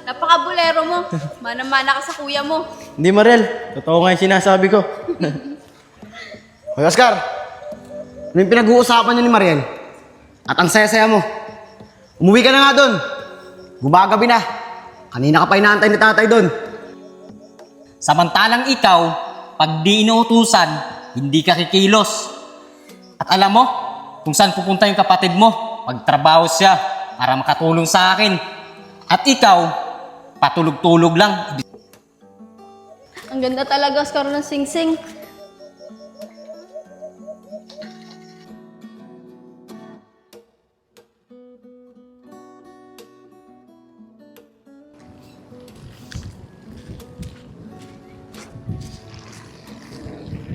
Napaka-bulero mo. Mana-mana ka sa kuya mo. Hindi, Mariel. Totoo nga yung sinasabi ko. Hoy Oscar, ano yung pinag-uusapan niyo ni Mariel? At ang saya-saya mo. Umuwi ka na nga doon. Gumagabi na. Kanina ka pa inaantay ni tatay doon. Samantalang ikaw, pag di inuutusan, hindi ka kikilos. At alam mo, kung saan pupunta yung kapatid mo, magtrabaho siya para makatulong sa akin. At ikaw, patulog-tulog lang. Ang ganda talaga, Oscar, ng sing-sing.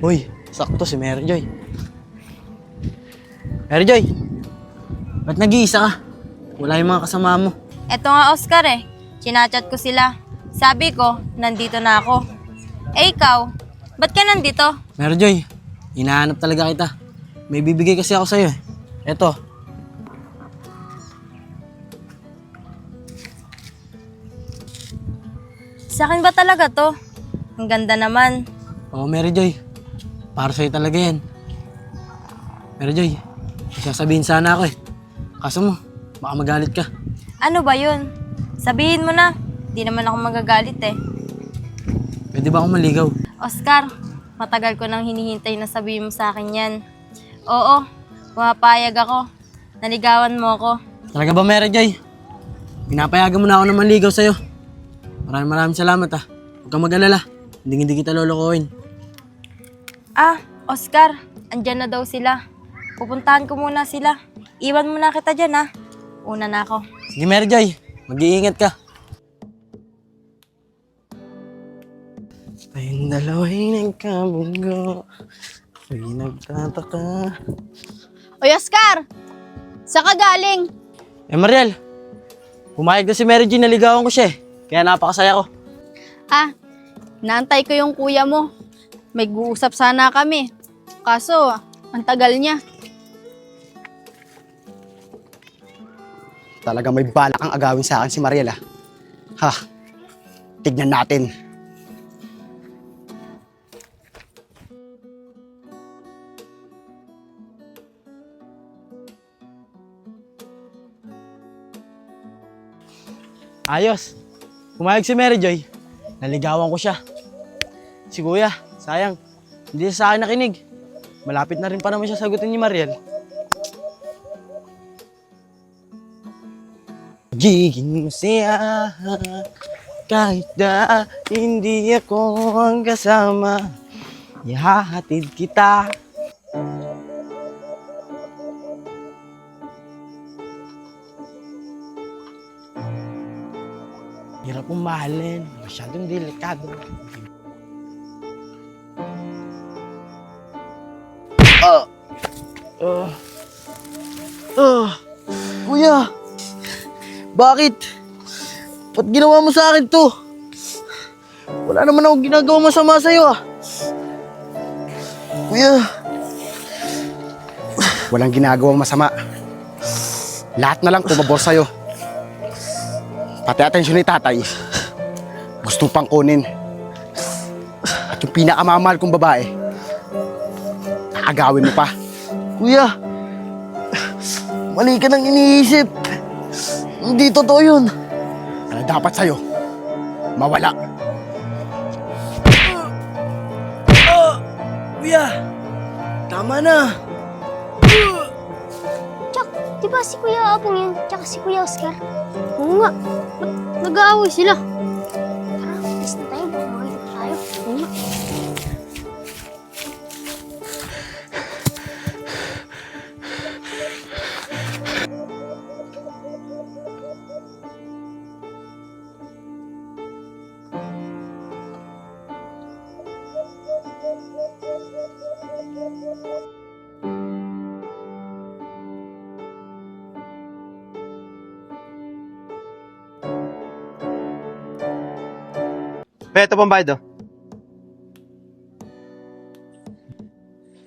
Uy, sakto si Mary Joy. Mary Joy, ba't nag-iisa ka? Wala yung mga kasama mo. Eto nga, Oscar eh. Chinachat ko sila. Sabi ko, nandito na ako. Eh ikaw, ba't ka nandito? Mary Joy, hinahanap talaga kita. May bibigay kasi ako sa'yo eh. Eto. Sa akin ba talaga to? Ang ganda naman. Oo, Mary Joy. Para sa'yo talaga yan. Mary Joy, may sasabihin sana ako eh. Kaso mo, baka magalit ka. Ano ba yun? Sabihin mo na. Di naman ako magagalit eh. Pwede ba akong maligaw? Oscar, matagal ko nang hinihintay na sabihin mo sa akin yan. Oo, pumapayag ako. Naligawan mo ako. Talaga ba, Mary Joy? Pinapayagan mo na ako na manligaw sa'yo. Maraming salamat ah. Huwag kang mag-alala. Hindi kita lolokohin. Ah, Oscar, andyan na daw sila. Pupuntahan ko muna sila. Iwan mo na kita dyan ha. Una na ako. Sige, Mary Joy. Mag-iingat ka. Tayong dalawa'y nagkabunggo. Ako'y nagtataka. Oy, Oscar! Saan ka galing? Eh, Mariel. Pumayag na si Mary Joy, naligawan ko siya eh. Kaya napakasaya ko. Ah, naantay ko yung kuya mo. May guusap sana kami. Kaso, ang tagal niya. Talaga may balak ang agawin sa akin si Mariel ah. Ha, tignan natin. Ayos. Pumayag si Mary Joy. Naligawan ko siya. Si Kuya, sayang. Hindi siya sa akin nakinig. Malapit na rin pa naman siya sagutin ni Mariel. Giging masaya kahit na hindi ako ang kasama. Ihahatid kita. Hirap mong mahalin. Masyadong delikado. Kuya! Bakit? Ba't ginawa mo sa akin to? Wala naman akong ginagawa masama sa'yo ah. Kuya! Walang ginagawang masama. Lahat na lang pumabor sa'yo. Pati atensyon ni tatay, gusto pang kunin. At yung pinakamamahal kong babae, aagawin mo pa. Kuya! Mali ka nang iniisip. Hindi totoo yun. Ano dapat sa'yo? Mawala. Kuya! Tama na. Tsak, di ba si Kuya Apong yun? Tsaka si Kuya Oscar? Oo nga. Nag-aaway sila. Tara, alis na tayo. Makikita tayo. Oo nga. Pe, ito pang bayad, oh.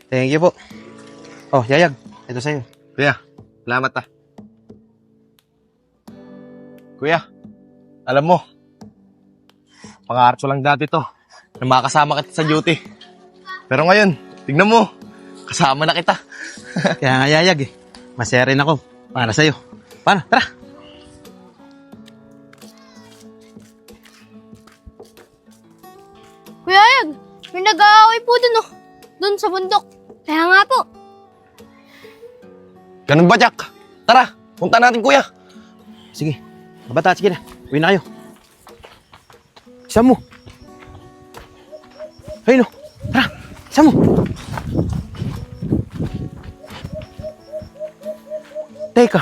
Thank you po. Oh, Yayag. Ito sa'yo. Kuya, salamat ah. Kuya, alam mo, pangarap ko lang dati to, na makasama kita sa duty. Pero ngayon, tignan mo, kasama na kita. Kaya nga, Yayag, eh. Masaya rin ako para sa'yo. Paano? Tara! Kuya Ayag, may nag-aaway po dun oh. Dun sa bundok. Kaya nga po. Ganun ba, Jack? Tara, punta natin, kuya. Sige. Kabata, sige na. Uwi na kayo. Isa mo. Ayun, oh. Tara, isa mo. Teka.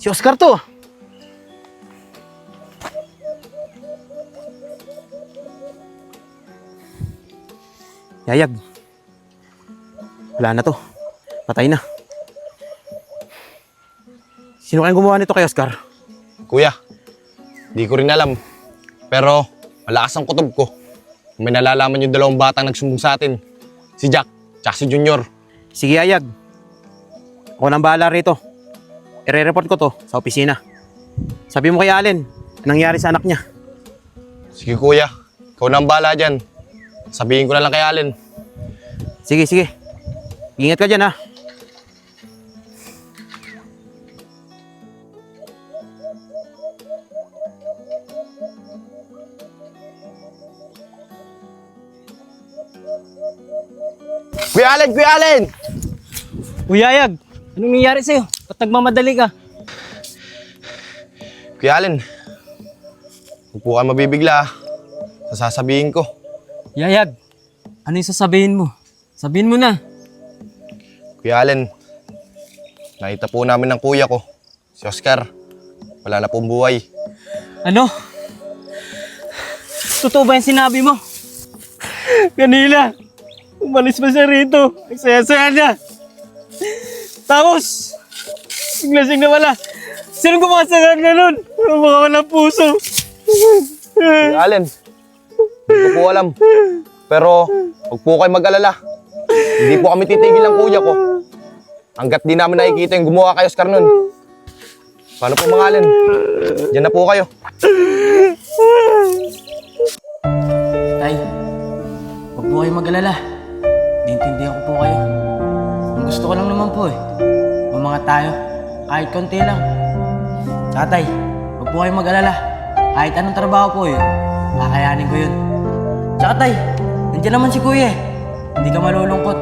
Si Oscar to. Yayag. Wala na to. Patay na. Sino kayang gumawa nito kay Oscar? Kuya, di ko rin alam. Pero malakas ang kutob ko. May nalalaman yung dalawang batang nagsumbong sa atin. Si Jack, tsaka si Junior. Sige, Yayag. Ako nang bahala rito. I-report ko to sa opisina. Sabi mo kay Allen, anong nangyari sa anak niya. Sige kuya, ikaw na ang bahala dyan. Sabihin ko na lang kay Allen. Sige, sige. Ingat ka dyan, ha. Kuya Allen! Kuya Allen! Uy, Yayag, anong nangyari sa'yo? Ba't nagmamadali ka? Kuya Allen, huwag po kayo mabibigla sa sasabihin ko. Yayag, ano yung sasabihin mo? Sabihin mo na. Kuya Allen, nakita po namin ng kuya ko, si Oscar. Wala na pong buhay. Ano? Totoo ba yung sinabi mo? Kanina, umalis pa siya rito. Ang saya-saya niya. Tapos, siglasing na wala. Sino gumawa sa kanya nun? Mga walang puso. Kuya Allen, hindi ko po alam. Pero huwag po kayo mag-alala. Hindi po kami titigil ng kuya ko. Hanggat di namin nakikita yung gumawa kay Oscar nun. Paano po mga Allen? Diyan na po kayo. Tay, huwag po kayo mag-alala. Naintindihan ko po kayo. Ang gusto ko lang naman po mga tayo, kahit konti lang. Tsaka tay, huwag po kayo mag-alala. Kahit anong trabaho po kakayanin ko yun. Tsaka tay, nandiyan naman si kuya Hindi ka malulungkot.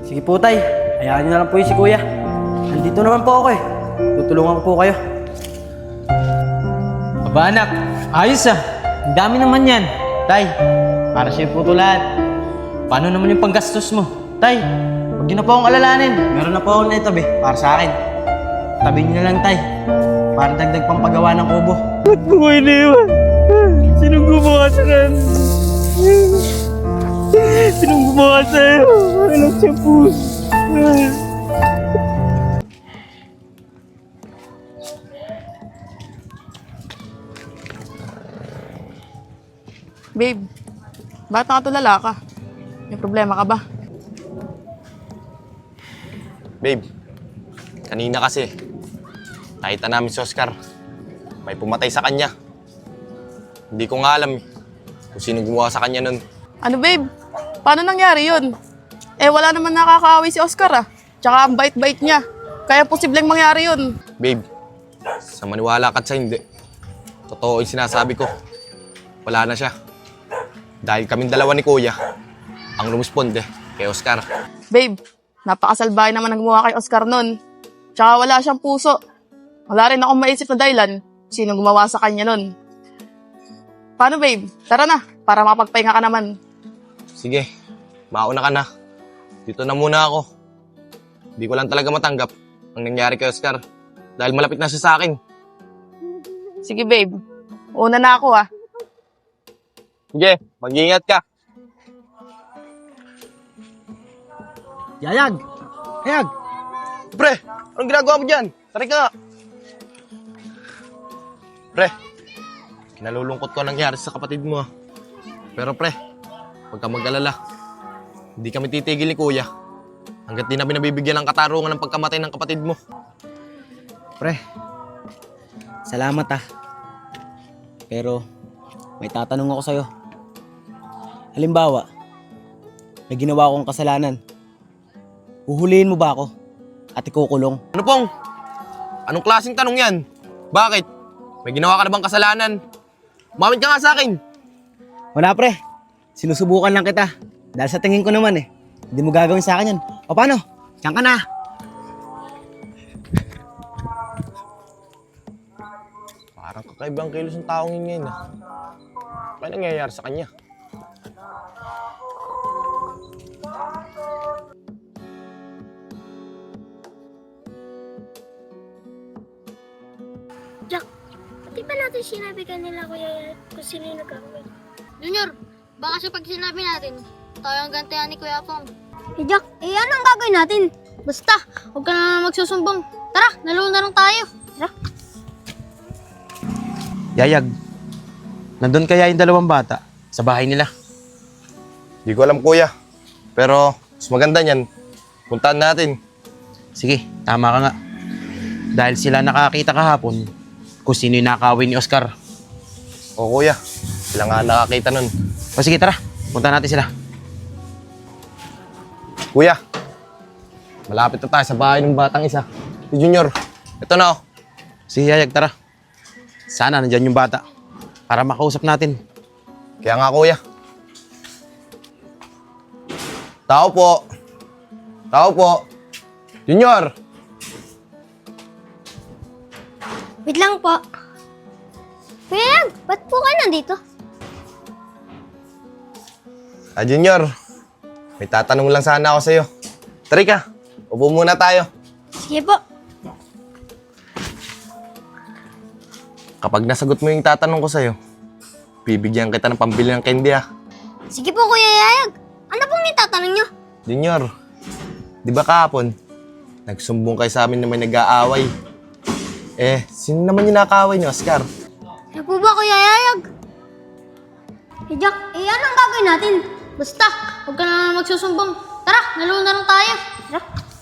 Sige po tay, hayaan niyo na lang po si kuya. Nandito naman po ako Tutulungan ko po kayo. Aba anak, ayos Ang dami naman yan. Tay, para sa'yo po ito lahat. Paano naman yung panggastos mo? Tay, huwag niyo na po akong alalanin. Meron na po akong naitabi para sa akin. Tabi niyo na lang, tay. Para dagdag pampagawa ng kubo. Ba't mo ko iniwan? Sinong gumawa sa rin? Sinong gumawa sa'yo? Alam siya po. Babe, bakit nakatulala ka? May problema ka ba? Babe, kanina kasi, nakita namin si Oscar. May pumatay sa kanya. Hindi ko nga alam kung sino gumawa sa kanya nun. Ano babe? Paano nangyari yun? Wala naman nakakaaway si Oscar Tsaka ang bait-bait niya. Kaya posibleng mangyari yun. Babe, sa maniwala ka't sa hindi, totoo yung sinasabi ko. Wala na siya. Dahil kaming dalawa ni Kuya ang lumusponde kay Oscar. Babe, napakasalbahe naman ang gumawa kay Oscar nun. Tsaka wala siyang puso. Wala rin akong maisip na dahilan sino gumawa sa kanya nun. Paano babe? Tara na, para mapagpahinga ka naman. Sige, mauna ka na. Dito na muna ako. Hindi ko lang talaga matanggap ang nangyari kay Oscar. Dahil malapit na siya sa akin. Sige babe, una na ako Sige, mag-iingat ka. Yayag! Yayag! Pre, anong ginagawa mo dyan? Tari ka nga. Pre, Kinalulungkot ko ang nangyari sa kapatid mo. Pero pre, huwag ka mag-alala. Hindi kami titigil ni Kuya hanggat di namin nabibigyan ng katarungan ng pagkamatay ng kapatid mo. Pre, salamat Pero, may tatanong ako sa'yo. Halimbawa, may ginawa akong kasalanan. Uhulihin mo ba ako at ikukulong? Ano pong? Anong klaseng tanong yan? Bakit? May ginawa ka na bang kasalanan? Umamit ka nga sa akin. Wala pre, sinusubukan lang kita. Dahil sa tingin ko naman hindi mo gagawin sa akin yan. O paano? Diyan ka na. Parang kakaibang kilos ng taong yun ngayon. Ano nangyayari sa kanya? Jack, pati ba natin sinabi kanila Kuya kung sino yung nag-away? Junior, baka sa pag sinabi natin, tayo ang gantihan ni Kuya Pong. Jack, anong gagawin natin? Basta, huwag ka na magsusumbong. Tara, nalaro na lang tayo. Tara. Yayag, nandun kaya yung dalawang bata sa bahay nila? Di ko alam, Kuya. Pero mas maganda niyan, puntahan natin. Sige, tama ka nga. Dahil sila nakakita kahapon kung sino yung nakawin ni Oscar. O Kuya, sila nga nakakita nun. O sige, tara. Puntahan natin sila. Kuya, malapit na tayo sa bahay ng batang isa. Si Junior, ito na Sige, Yayag, tara. Sana nandyan yung bata para makausap natin. Kaya nga, Kuya. Tao po. Tao po. Junior! Wait lang po. Kuya, ba't po kayo nandito? Junior, may tatanong lang sana ako sa'yo. Tari ka, upo muna tayo. Sige po. Kapag nasagot mo yung tatanong ko sa'yo, bibigyan kita ng pambili ng candy Sige po, Kuya Yayag. Ano pong itatanong nyo? Junior, di ba kahapon, nagsumbong kayo sa amin na may nag-aaway. Sino naman yung nakaaway niyo, Oscar? Ano po ba, Kuya Yayag? Jack, anong gagawin natin? Basta, huwag ka na magsusumbong. Tara, nalaro na lang tayo. Tara.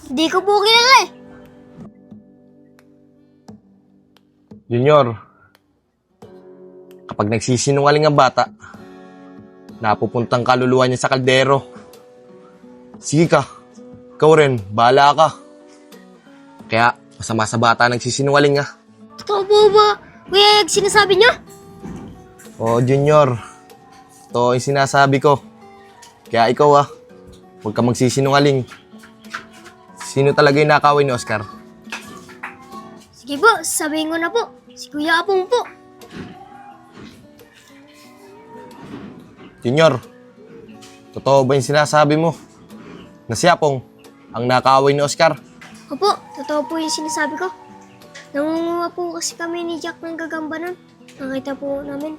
Hindi ko po kilala Junior, kapag nagsisinungaling ang bata, napupuntang kaluluwa niya sa kaldero. Sige ka, ikaw rin, bahala ka. Kaya, masama sa bata nagsisinungaling Totoo po ba, Kuya Yayag, sinasabi nyo? Oo, Junior, ito yung sinasabi ko. Kaya ikaw huwag ka magsisinungaling. Sino talaga yung nakawin ni Oscar? Sige po, sabihin ko na po. Si Kuya Apong po. Junior, totoo ba yung sinasabi mo? Na si Apong ang nakawin ni Oscar? Opo, totoo po yung sinasabi ko. Nangunguha po kasi kami ni Jack ng gagamba nun. Nakita po namin.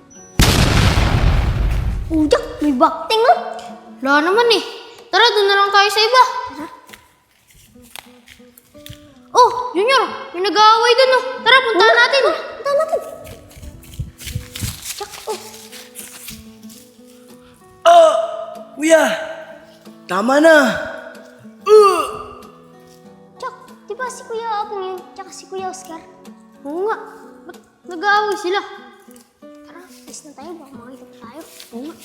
Oh, Jack, may bakting Wala naman Tara, doon na lang tayo sa iba. Oh, Junior, may nag-aaway doon Tara, puntahan natin. Punta natin. Jack, Kuya, tama na. Jack, di ba si Kuya Apong yun? Tsaka si Kuya Oscar? Oo nga, ba't nag-aaway sila? Tara, alis na tayo. Baka makita pa tayo. Oo nga.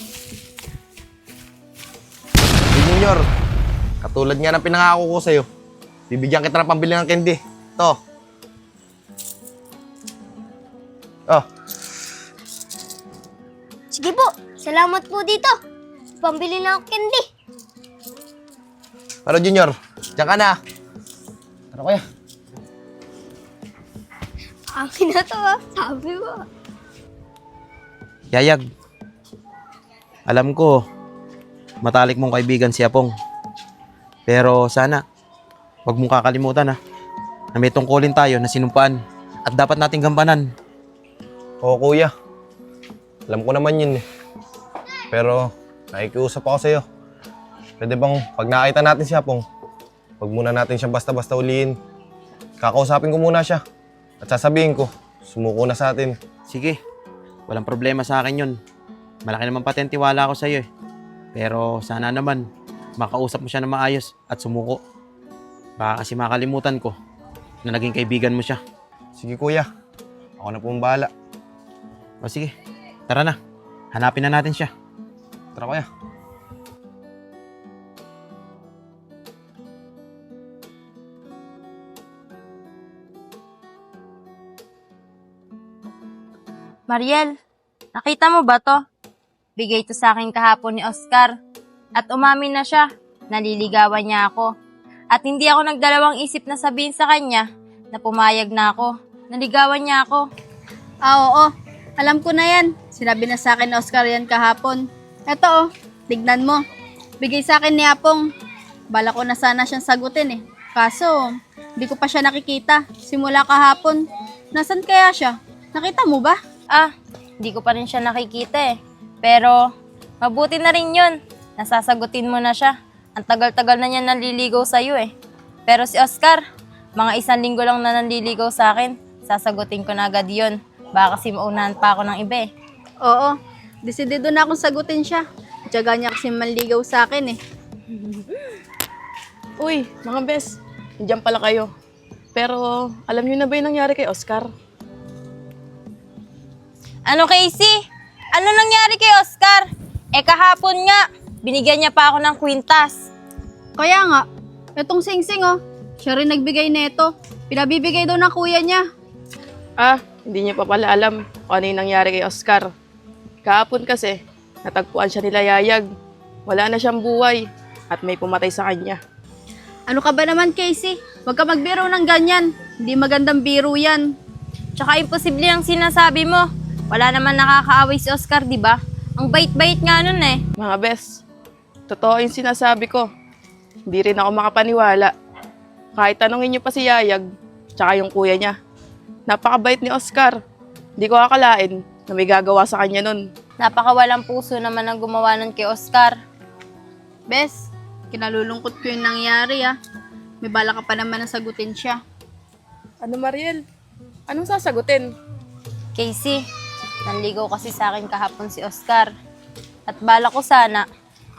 Junior, katulad nga ng pinangako ko sa'yo, bibigyan kita ng pambili ng candy. Ito. Sige po, salamat po dito. Pambili na ako candy. Pero Junior, diyan ka na. Tara, Kuya. Akin na to sabi mo. Yayag, alam ko, matalik mong kaibigan si Apong. Pero sana, wag mong kakalimutan na may tungkulin tayo na sinumpaan at dapat nating gampanan. Oo, Kuya. Alam ko naman yun Pero, nakikiusap ako sa'yo. Pwede bang pag nakita natin si Apong, wag muna natin siya basta-basta ulihin. Kakausapin ko muna siya. At sasabihin ko, sumuko na sa atin. Sige, walang problema sa akin yun. Malaki naman patentiwala ko sa'yo eh. Pero sana naman, makausap mo siya na maayos at sumuko. Baka kasi makalimutan ko na naging kaibigan mo siya. Sige kuya, ako na pong bahala. O sige, tara na. Hanapin na natin siya. Tara kuya. Mariel, nakita mo ba to? Bigay to sa akin kahapon ni Oscar. At umamin na siya. Naliligawan niya ako. At hindi ako nagdalawang isip na sabihin sa kanya na pumayag na ako. Naligawan niya ako. Oo. Alam ko na yan. Sinabi na sa akin ni Oscar yan kahapon. Eto tignan mo. Bigay sa akin ni Apong. Bala ko na sana siyang sagutin eh. Kaso, hindi ko pa siya nakikita. Simula kahapon. Nasaan kaya siya? Nakita mo ba? Hindi ko pa rin siya nakikita eh. Pero, mabuti na rin yun. Nasasagutin mo na siya. Ang tagal-tagal na niya naliligaw sa'yo eh. Pero si Oscar, mga 1 linggo lang na naliligaw sa akin. Sasagutin ko na agad yun. Baka kasi maunahan pa ako ng iba eh. Oo. Desidido na akong sagutin siya. Tiyaga niya kasi manligaw sa akin eh. Uy, mga bes, nandiyan pala kayo. Pero, alam niyo na ba yung nangyari kay Oscar? Ano Casey? Ano nangyari kay Oscar? Kahapon nga, binigyan niya pa ako ng kwintas. Kaya nga, etong singsing siya rin nagbigay nito. Pinabibigay daw ng kuya niya. Hindi niya pa pala alam kung ano yung nangyari kay Oscar. Kahapon kasi, natagpuan siya nila Yayag. Wala na siyang buhay at may pumatay sa kanya. Ano ka ba naman, Casey? Huwag ka magbiro ng ganyan. Hindi magandang biro yan. Tsaka imposible ang sinasabi mo. Wala naman nakakaaway si Oscar, di ba? Ang bait-bait nga nun eh. Mga bes, totoo yung sinasabi ko. Hindi rin ako makapaniwala. Kahit tanungin niyo pa si Yayag, tsaka yung kuya niya. Napakabait ni Oscar. Hindi ko akalain na may gagawa sa kanya nun. Napakawalang puso naman ang gumawa nun kay Oscar. Bes, kinalulungkot ko yung nangyari May bala ka pa naman na sagutin siya. Ano, Mariel? Anong sasagutin? Casey, nanligaw kasi sa akin kahapon si Oscar. At bala ko sana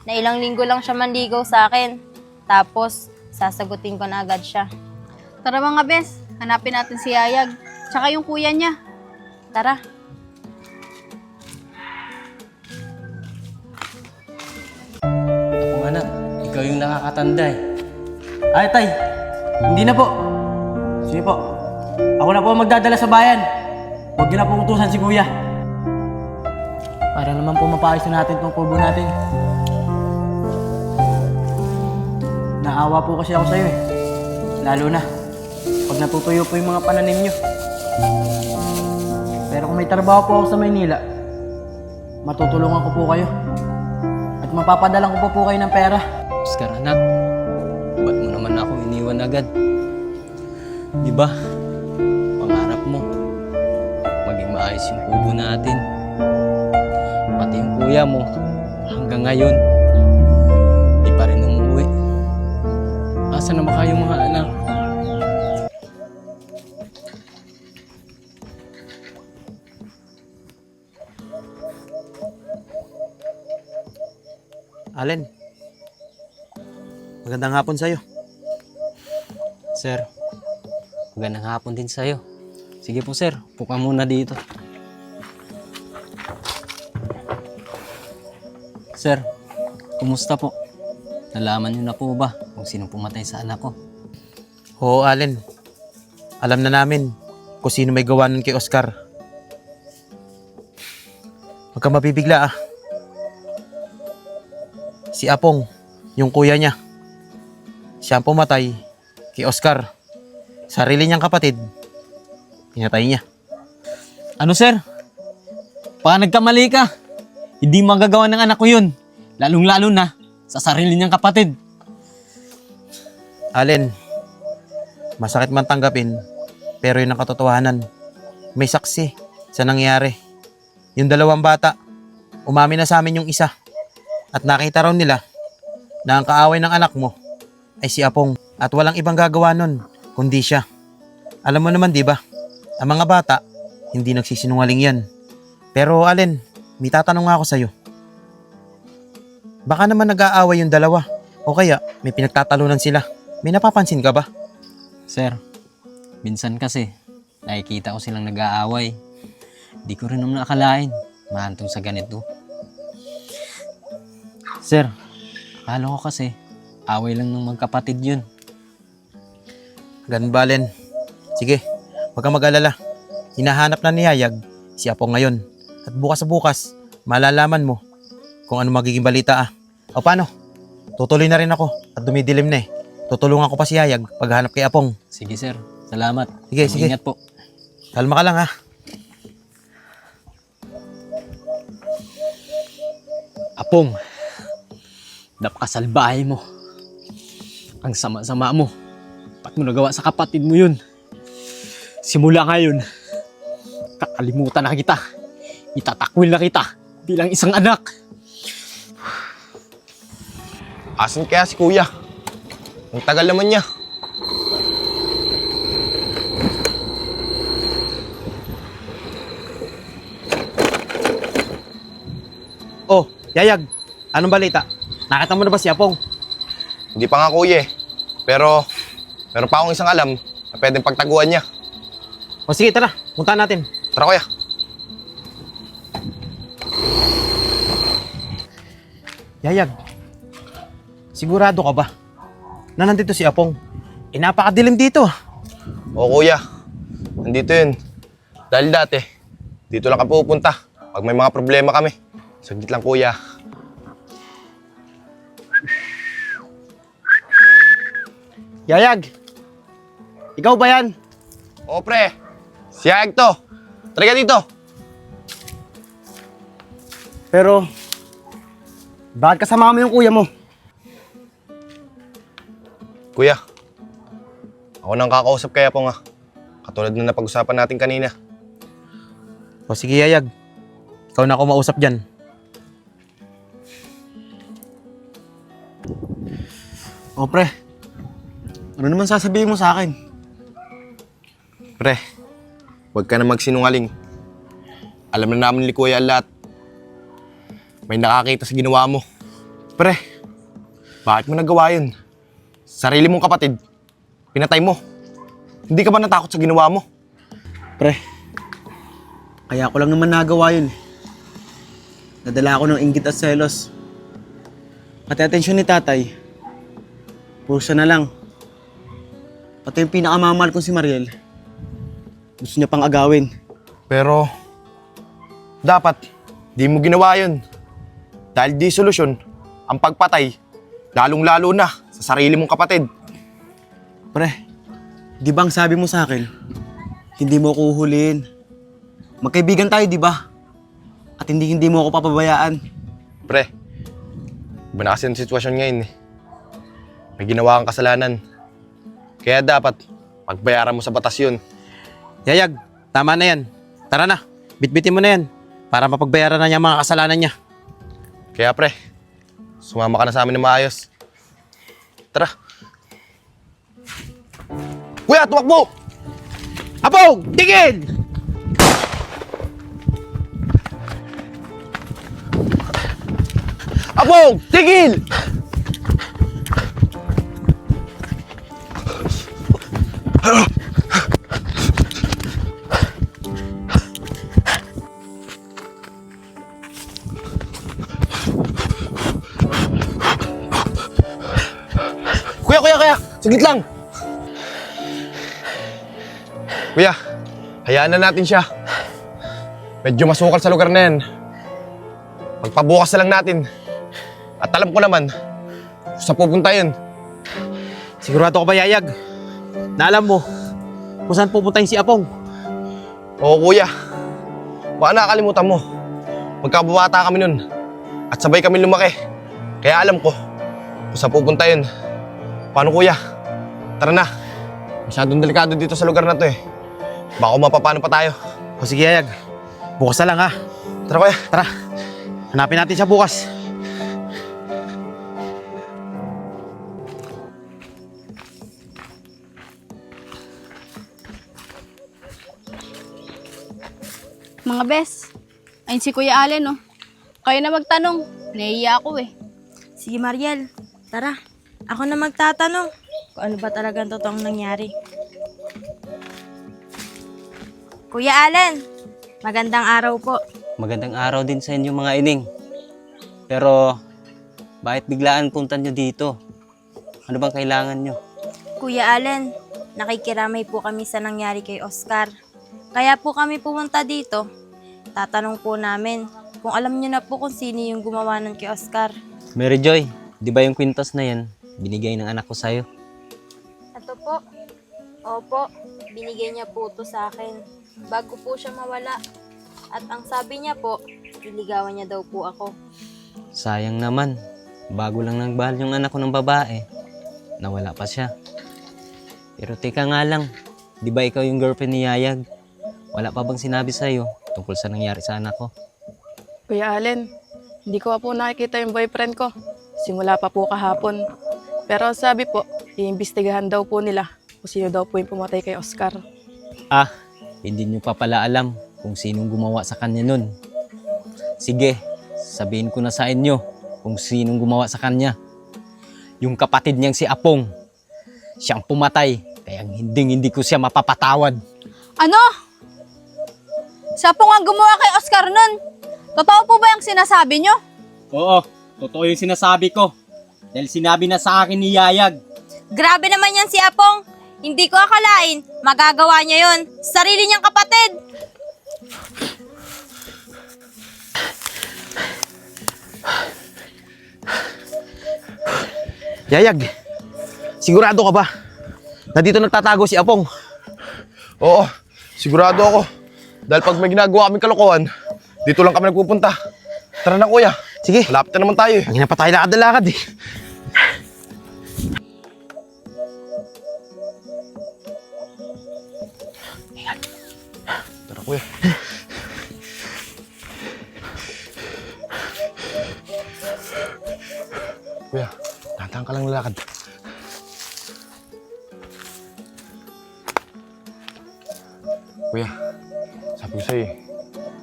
na ilang linggo lang siya manligaw sa akin. Tapos, sasagutin ko na agad siya. Tara mga bes, hanapin natin si Yayag. Tsaka yung kuya niya. Tara. Akong anak, ikaw yung nakakatanda eh. Ay, tay. Hindi na po. Sige po. Ako na po ang magdadala sa bayan. Huwag niyo na pong utusan si kuya. Para naman po mapaayos na natin itong kubo natin. Naawa po kasi ako sa'yo eh. Lalo na, pag natutuyo po yung mga pananim nyo. Pero kung may trabaho po ako sa Maynila, matutulungan ko po kayo. At mapapadalang ko po kayo ng pera. Oscar anak, ba't mo naman ako iniwan agad? Di ba? Pangarap mo, maging maayos yung kubo natin. Pati yung kuya mo, hanggang ngayon, di pa rin umuwi. Asa na ba kayong mga anak? Allen, magandang hapon sa'yo. Sir, magandang hapon din sa'yo. Sige po sir, upo ka muna dito. Sir, kumusta po? Nalaman niyo na po ba kung sino pumatay sa anak ko? Oo, Allen. Alam na namin kung sino may gawa nun kay Oscar. Huwag ka mabibigla Si Apong, yung kuya niya. Siya ang pumatay kay Oscar. Sarili niyang kapatid, pinatay niya. Ano sir? Baka nagkamali ka. Hindi magagawa ng anak ko yun. Lalong-lalo na sa sarili niyang kapatid. Allen, masakit man tanggapin, pero yun ang katotohanan. May saksi sa nangyari. Yung 2 bata, umamin na sa amin yung isa. At nakita raw nila na ang kaaway ng anak mo ay si Apong at walang ibang gagawa nun kundi siya. Alam mo naman, di ba? Ang mga bata, hindi nagsisinungaling yan. Pero Allen, may tatanong nga ako sa'yo. Baka naman nag-aaway yung dalawa. O kaya, may pinagtatalunan sila. May napapansin ka ba? Sir, minsan kasi, nakikita ko silang nag-aaway. Di ko rin naman nakalain. Mahantong sa ganito. Sir, akala ko kasi, away lang ng magkapatid yun. Ganun ba, Allen? Sige, huwag kang mag-alala. Hinahanap na ni Yayag si Apong ngayon. At bukas malalaman mo kung ano magiging balita. O paano? Tutuloy na rin ako at dumidilim na eh. Tutulungan ko pa si Yayag paghanap kay Apong. Sige sir, salamat. Sige. Ingat po. Kalma ka lang ha. Apong, napakasalbahe mo. Ang sama-sama mo. Ba't mo nagawa sa kapatid mo yun? Simula ngayon, kakalimutan na kita. Itatakwil na kita bilang isang anak. Asan kaya si kuya? Ang tagal naman niya. Oh, Yayag, anong balita? Nakita mo na ba si Apong? Hindi pa nga kuya eh. Pero, meron pa akong isang alam na pwedeng pagtaguan niya. O sige, tara, puntahan natin. Tara kuya. Yayag, sigurado ka ba na nandito si Apong? Napakadilim dito. Oo kuya, nandito yun. Dahil dati, dito lang kami pupunta pag may mga problema kami. Saglit lang kuya. Yayag, ikaw ba yan? Oo pre, si Yayag to. Tara ka dito. Pero, bakit kasama mo yung kuya mo? Kuya, ako nang kakausap kaya po nga. Katulad na napag-usapan natin kanina. O sige, Yayag. Ikaw na ako mausap dyan. O pre, ano naman sasabihin mo sa akin? Pre, huwag ka na magsinungaling. Alam na namin ni Kuya ang lahat. May nakakita sa ginawa mo. Pre, bakit mo nagawa yun? Sarili mong kapatid, pinatay mo. Hindi ka ba natakot sa ginawa mo? Pre, kaya ko lang naman nagawa yun. Nadala ako ng inggit at selos. Pati atensyon ni tatay, puro siya na lang. Pati yung pinakamamahal kong si Mariel, gusto niya pang agawin. Pero, dapat, di mo ginawa yun. Dahil di solusyon, ang pagpatay, lalong-lalo na sa sarili mong kapatid. Pre, di ba ang sabi mo sa akin, hindi mo ako uhulihin. Magkaibigan tayo, di ba? At hindi mo ako papabayaan. Pre, iba na kasi ang sitwasyon ngayon eh. May ginawa kang kasalanan. Kaya dapat, pagbayaran mo sa batas yun. Yayag, tama na yan. Tara na, bitbitin mo na yan para mapagbayaran na niya ang mga kasalanan niya. Kaya pre, sumama ka na sa amin ng maayos. Tara. Kuya, tumakbo! Apong, tigil! Apong, tigil! Kuya! Saglit lang! Kuya, hayaan na natin siya. Medyo masukal sa lugar na yan. Magpabukas na lang natin. At alam ko naman, kung saan pupunta yun. Sigurado ka ba, Yayag? Na alam mo kung saan pupuntahin si Apong? Oo kuya, baka nakakalimutan mo. Magkababata kami nun at sabay kami lumaki. Kaya alam ko kung saan pupunta yun. Paano kuya? Tara na. Masyadong delikado dito sa lugar na to eh. Baka mapapano pa tayo. O sige, Yayag. Bukas na lang ha. Tara kuya. Tara, hanapin natin siya bukas. Mga bes, Ayun si Kuya Allen, oh. Kayo na magtanong. Nahiya ako eh. Sige Mariel, tara. Ako na magtatanong kung ano ba talagang totoong nangyari. Kuya Allen, magandang araw po. Magandang araw din sa inyo mga ining. Pero, bakit biglaan punta nyo dito? Ano bang kailangan nyo? Kuya Allen, nakikiramay po kami sa nangyari kay Oscar. Kaya po kami pumunta dito. Tatanong po namin kung alam niyo na po kung sino yung gumawa nun kay Oscar. Mary Joy, di ba yung kwintas na yan, binigay ng anak ko sa'yo? Ito po. Opo, binigay niya po ito sa akin. Bago po siya mawala. At ang sabi niya po, iligawan niya daw po ako. Sayang naman, bago lang nagbahal yung anak ko ng babae, nawala pa siya. Pero teka nga lang, di ba ikaw yung girlfriend ni Yayag? Wala pa bang sinabi sa'yo tungkol sa nangyari sa anak ko? Kuya Allen, hindi ko pa po nakikita yung boyfriend ko. Simula pa po kahapon. Pero sabi po, iimbestigahan daw po nila kung sino daw po yung pumatay kay Oscar. Ah, hindi nyo pa pala alam kung sinong gumawa sa kanya nun. Sige, sabihin ko na sa inyo kung sinong gumawa sa kanya. Yung kapatid niyang si Apong. Siyang pumatay, kaya hindi ko siya mapapatawad. Ano? Siya po nga gumawa kay Oscar nun. Totoo po ba yung sinasabi nyo? Oo, totoo yung sinasabi ko. Dahil sinabi na sa akin ni Yayag. Grabe naman yan si Apong. Hindi ko akalain, magagawa niya yon. Sarili niyang kapatid. Yayag, sigurado ka ba na dito nagtatago si Apong? Oo, sigurado ako. Dahil pag may ginagawa kaming kalokohan, dito lang kami nagpupunta. Tara na kuya, Sige, malapit na naman tayo eh. ang ina pa tayo lakad-lakad eh. Tara kuya. Kuya, tahan ka lang lalakad. Kuya, sabi ko sa'yo eh,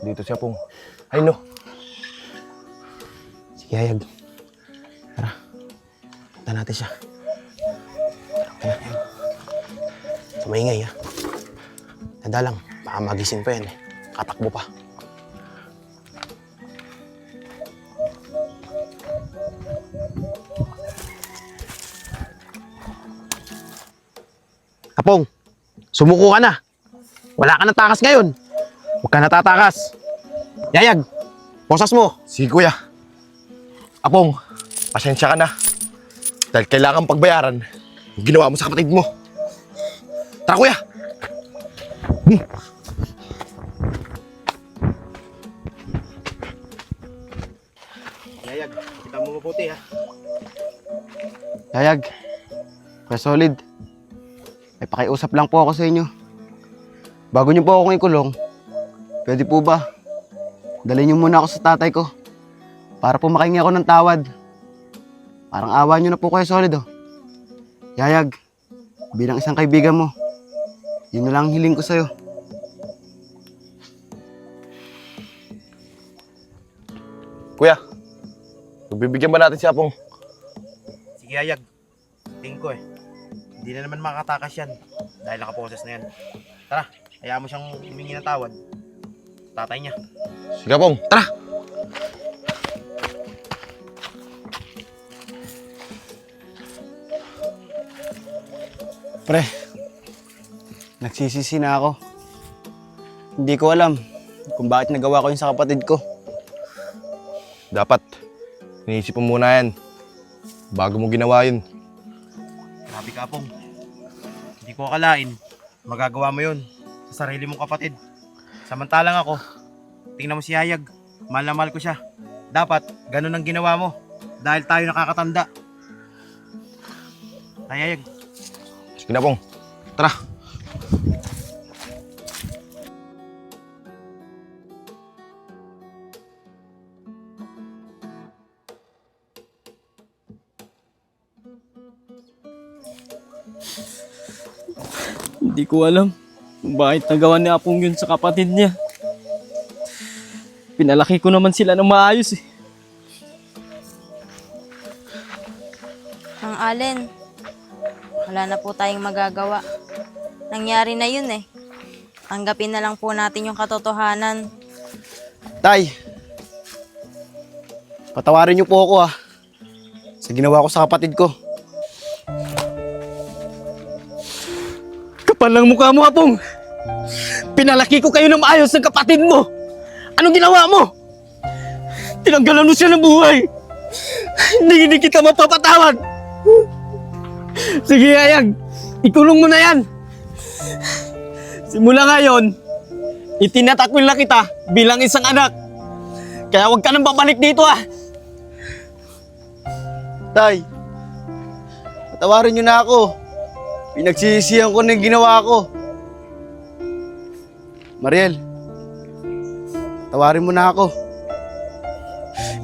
dito siya pong. Ay no, Sige, Yayag. Tara, punta natin siya. Tara, Yayag. Sa maingay ha. Tanda lang, baka magising pa yan eh. Katakbo pa. Apong, sumuko ka na. Wala ka na takas ngayon. Huwag ka natatakas. Yayag, posas mo. sige kuya. Apong, pasensya ka na. Dahil kailangan pagbayaran yung ginawa mo sa kapatid mo. Tara kuya! Yayag, kita mo mabuti ha. Yayag, Kuya Solid, may pakiusap lang po ako sa inyo. Bago niyo po akong ikulong, pwede po ba? Dalhin niyo muna ako sa tatay ko para po makahingi ako ng tawad. Parang awa niyo na po Kuya Solid oh. Yayag, bilang isang kaibigan mo, yun na lang ang hiling ko sa'yo. Kuya, pagbibigyan ba natin si Apong? Sige Yayag, tingin ko eh. Hindi na naman makakatakas yan dahil nakaposes na yan. Tara, hayaan mo siyang humingi ng tawad. Tatay niya. Sige Apong, tara! Pre, nagsisisi na ako. Hindi ko alam kung bakit nagawa ko yun sa kapatid ko. Dapat, iniisip mo muna yan. Bago mo ginawa yun. Grabe ka, Pong. Hindi ko akalain magagawa mo yun sa sarili mong kapatid. Samantalang ako, tingnan mo si Yayag. Mahal na mahal ko siya. Dapat, ganun ang ginawa mo. Dahil tayo nakakatanda. Ay, Yayag. Sige na Pong, tara! Hindi ko alam kung bakit nagawa ni Apong yun sa kapatid niya. Pinalaki ko naman sila ng maayos eh. Mang Allen, wala na po tayong magagawa. Nangyari na yun eh. Tanggapin na lang po natin yung katotohanan. Tay, patawarin niyo po ako sa ginawa ko sa kapatid ko. Kapal ng mukha mo, Apong. Pinalaki ko kayo ng maayos ng kapatid mo. Anong ginawa mo? Tinanggalan mo siya ng buhay. Hindi kita mapapatawad. Sige, Yayag. Ikulong mo na yan. Simula ngayon, itinatakwil na kita bilang isang anak. Kaya huwag ka nang babalik dito Tay, patawarin niyo na ako. Pinagsisisihan ko na yung ginawa ko. Mariel, patawarin mo na ako.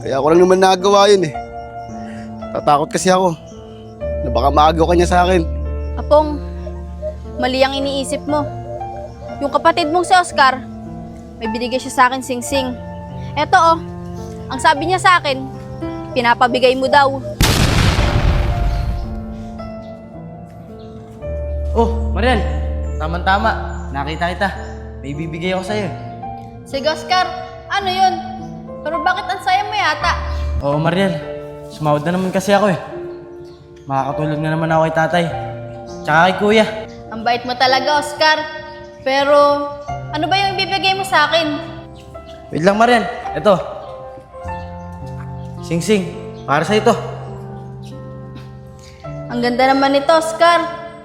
Kaya ako lang naman nagawa yun eh. Tatakot kasi ako na baka maagaw ka niya sa akin. Apong, mali ang iniisip mo. Yung kapatid mong si Oscar, may binigay siya sa akin sing-sing. Eto ang sabi niya sa akin, pinapabigay mo daw. Oh, Mariel. Tama-tama. Nakita kita. May bibigay ako sa'yo. Sige Oscar, ano yun? Pero bakit ang saya mo yata? Oo, Mariel. Sumawad na naman kasi ako eh. Makakatulog na naman ako kay tatay. Tsaka kay kuya. Ang bait mo talaga Oscar. Pero, ano ba yung ibibigay mo sa akin? Wait lang, Mariel. Ito. Sing-sing. Para sa ito. Ang ganda naman nito Oscar.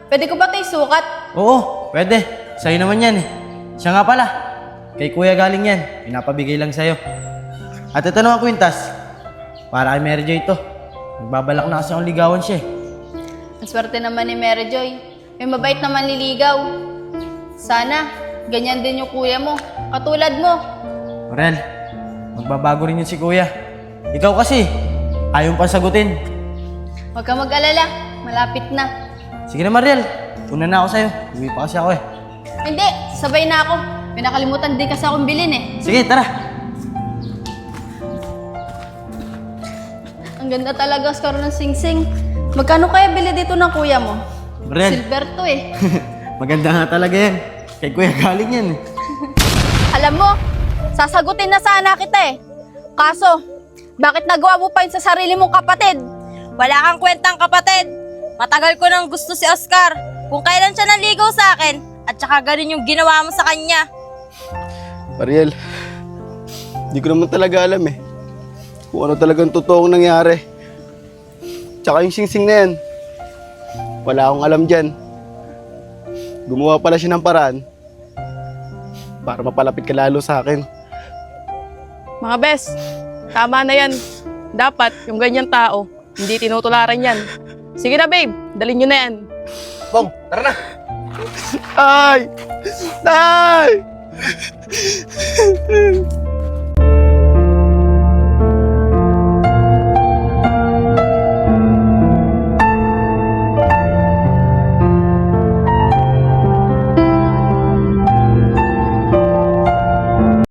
Pwede ko ba ito isukat? Oo, pwede. Sa'yo naman yan eh. Siya nga pala. Kay kuya galing yan. Pinapabigay lang sa'yo. At ito naman, kwintas. Para kay Mary Joy ito. Nagbabalak na kasi akong ligawan siya eh. Ang swerte naman ni Mary Joy. May mabait na manliligaw. Sana, ganyan din yung kuya mo. Katulad mo. Mariel, magbabago rin yun si kuya. Ikaw kasi, ayaw pa sagutin. Huwag ka mag-alala. Malapit na. Sige na, Mariel. Una na ako sa'yo. Uwi pa kasi ako eh. Hindi, sabay na ako. Pinakalimutan din kasi akong bilhin eh. Sige, tara. Ang ganda talaga Oscar ng sing-sing. Magkano kaya bili dito ng kuya mo? Mariel, Silver to eh. maganda nga talaga yan. Kay kuya galing yan eh. Alam mo, sasagutin na sana kita eh. Kaso, bakit nagawa mo pa yun sa sarili mong kapatid? Wala kang kwentang kapatid. Matagal ko nang gusto si Oscar. Kung kailan siya naligaw sa akin, at saka ganun yung ginawa mo sa kanya. Mariel, hindi ko naman talaga alam eh. Kung ano talagang totoong nangyari. Tsaka yung sing-sing na yan, wala akong alam dyan. Gumawa pala siya ng paraan para mapalapit ka lalo sa akin. Mga bes, tama na yan. Dapat yung ganyan tao, hindi tinutularan yan. Sige na babe, dalhin nyo na yan. Bong, tara na. Ay! Ay!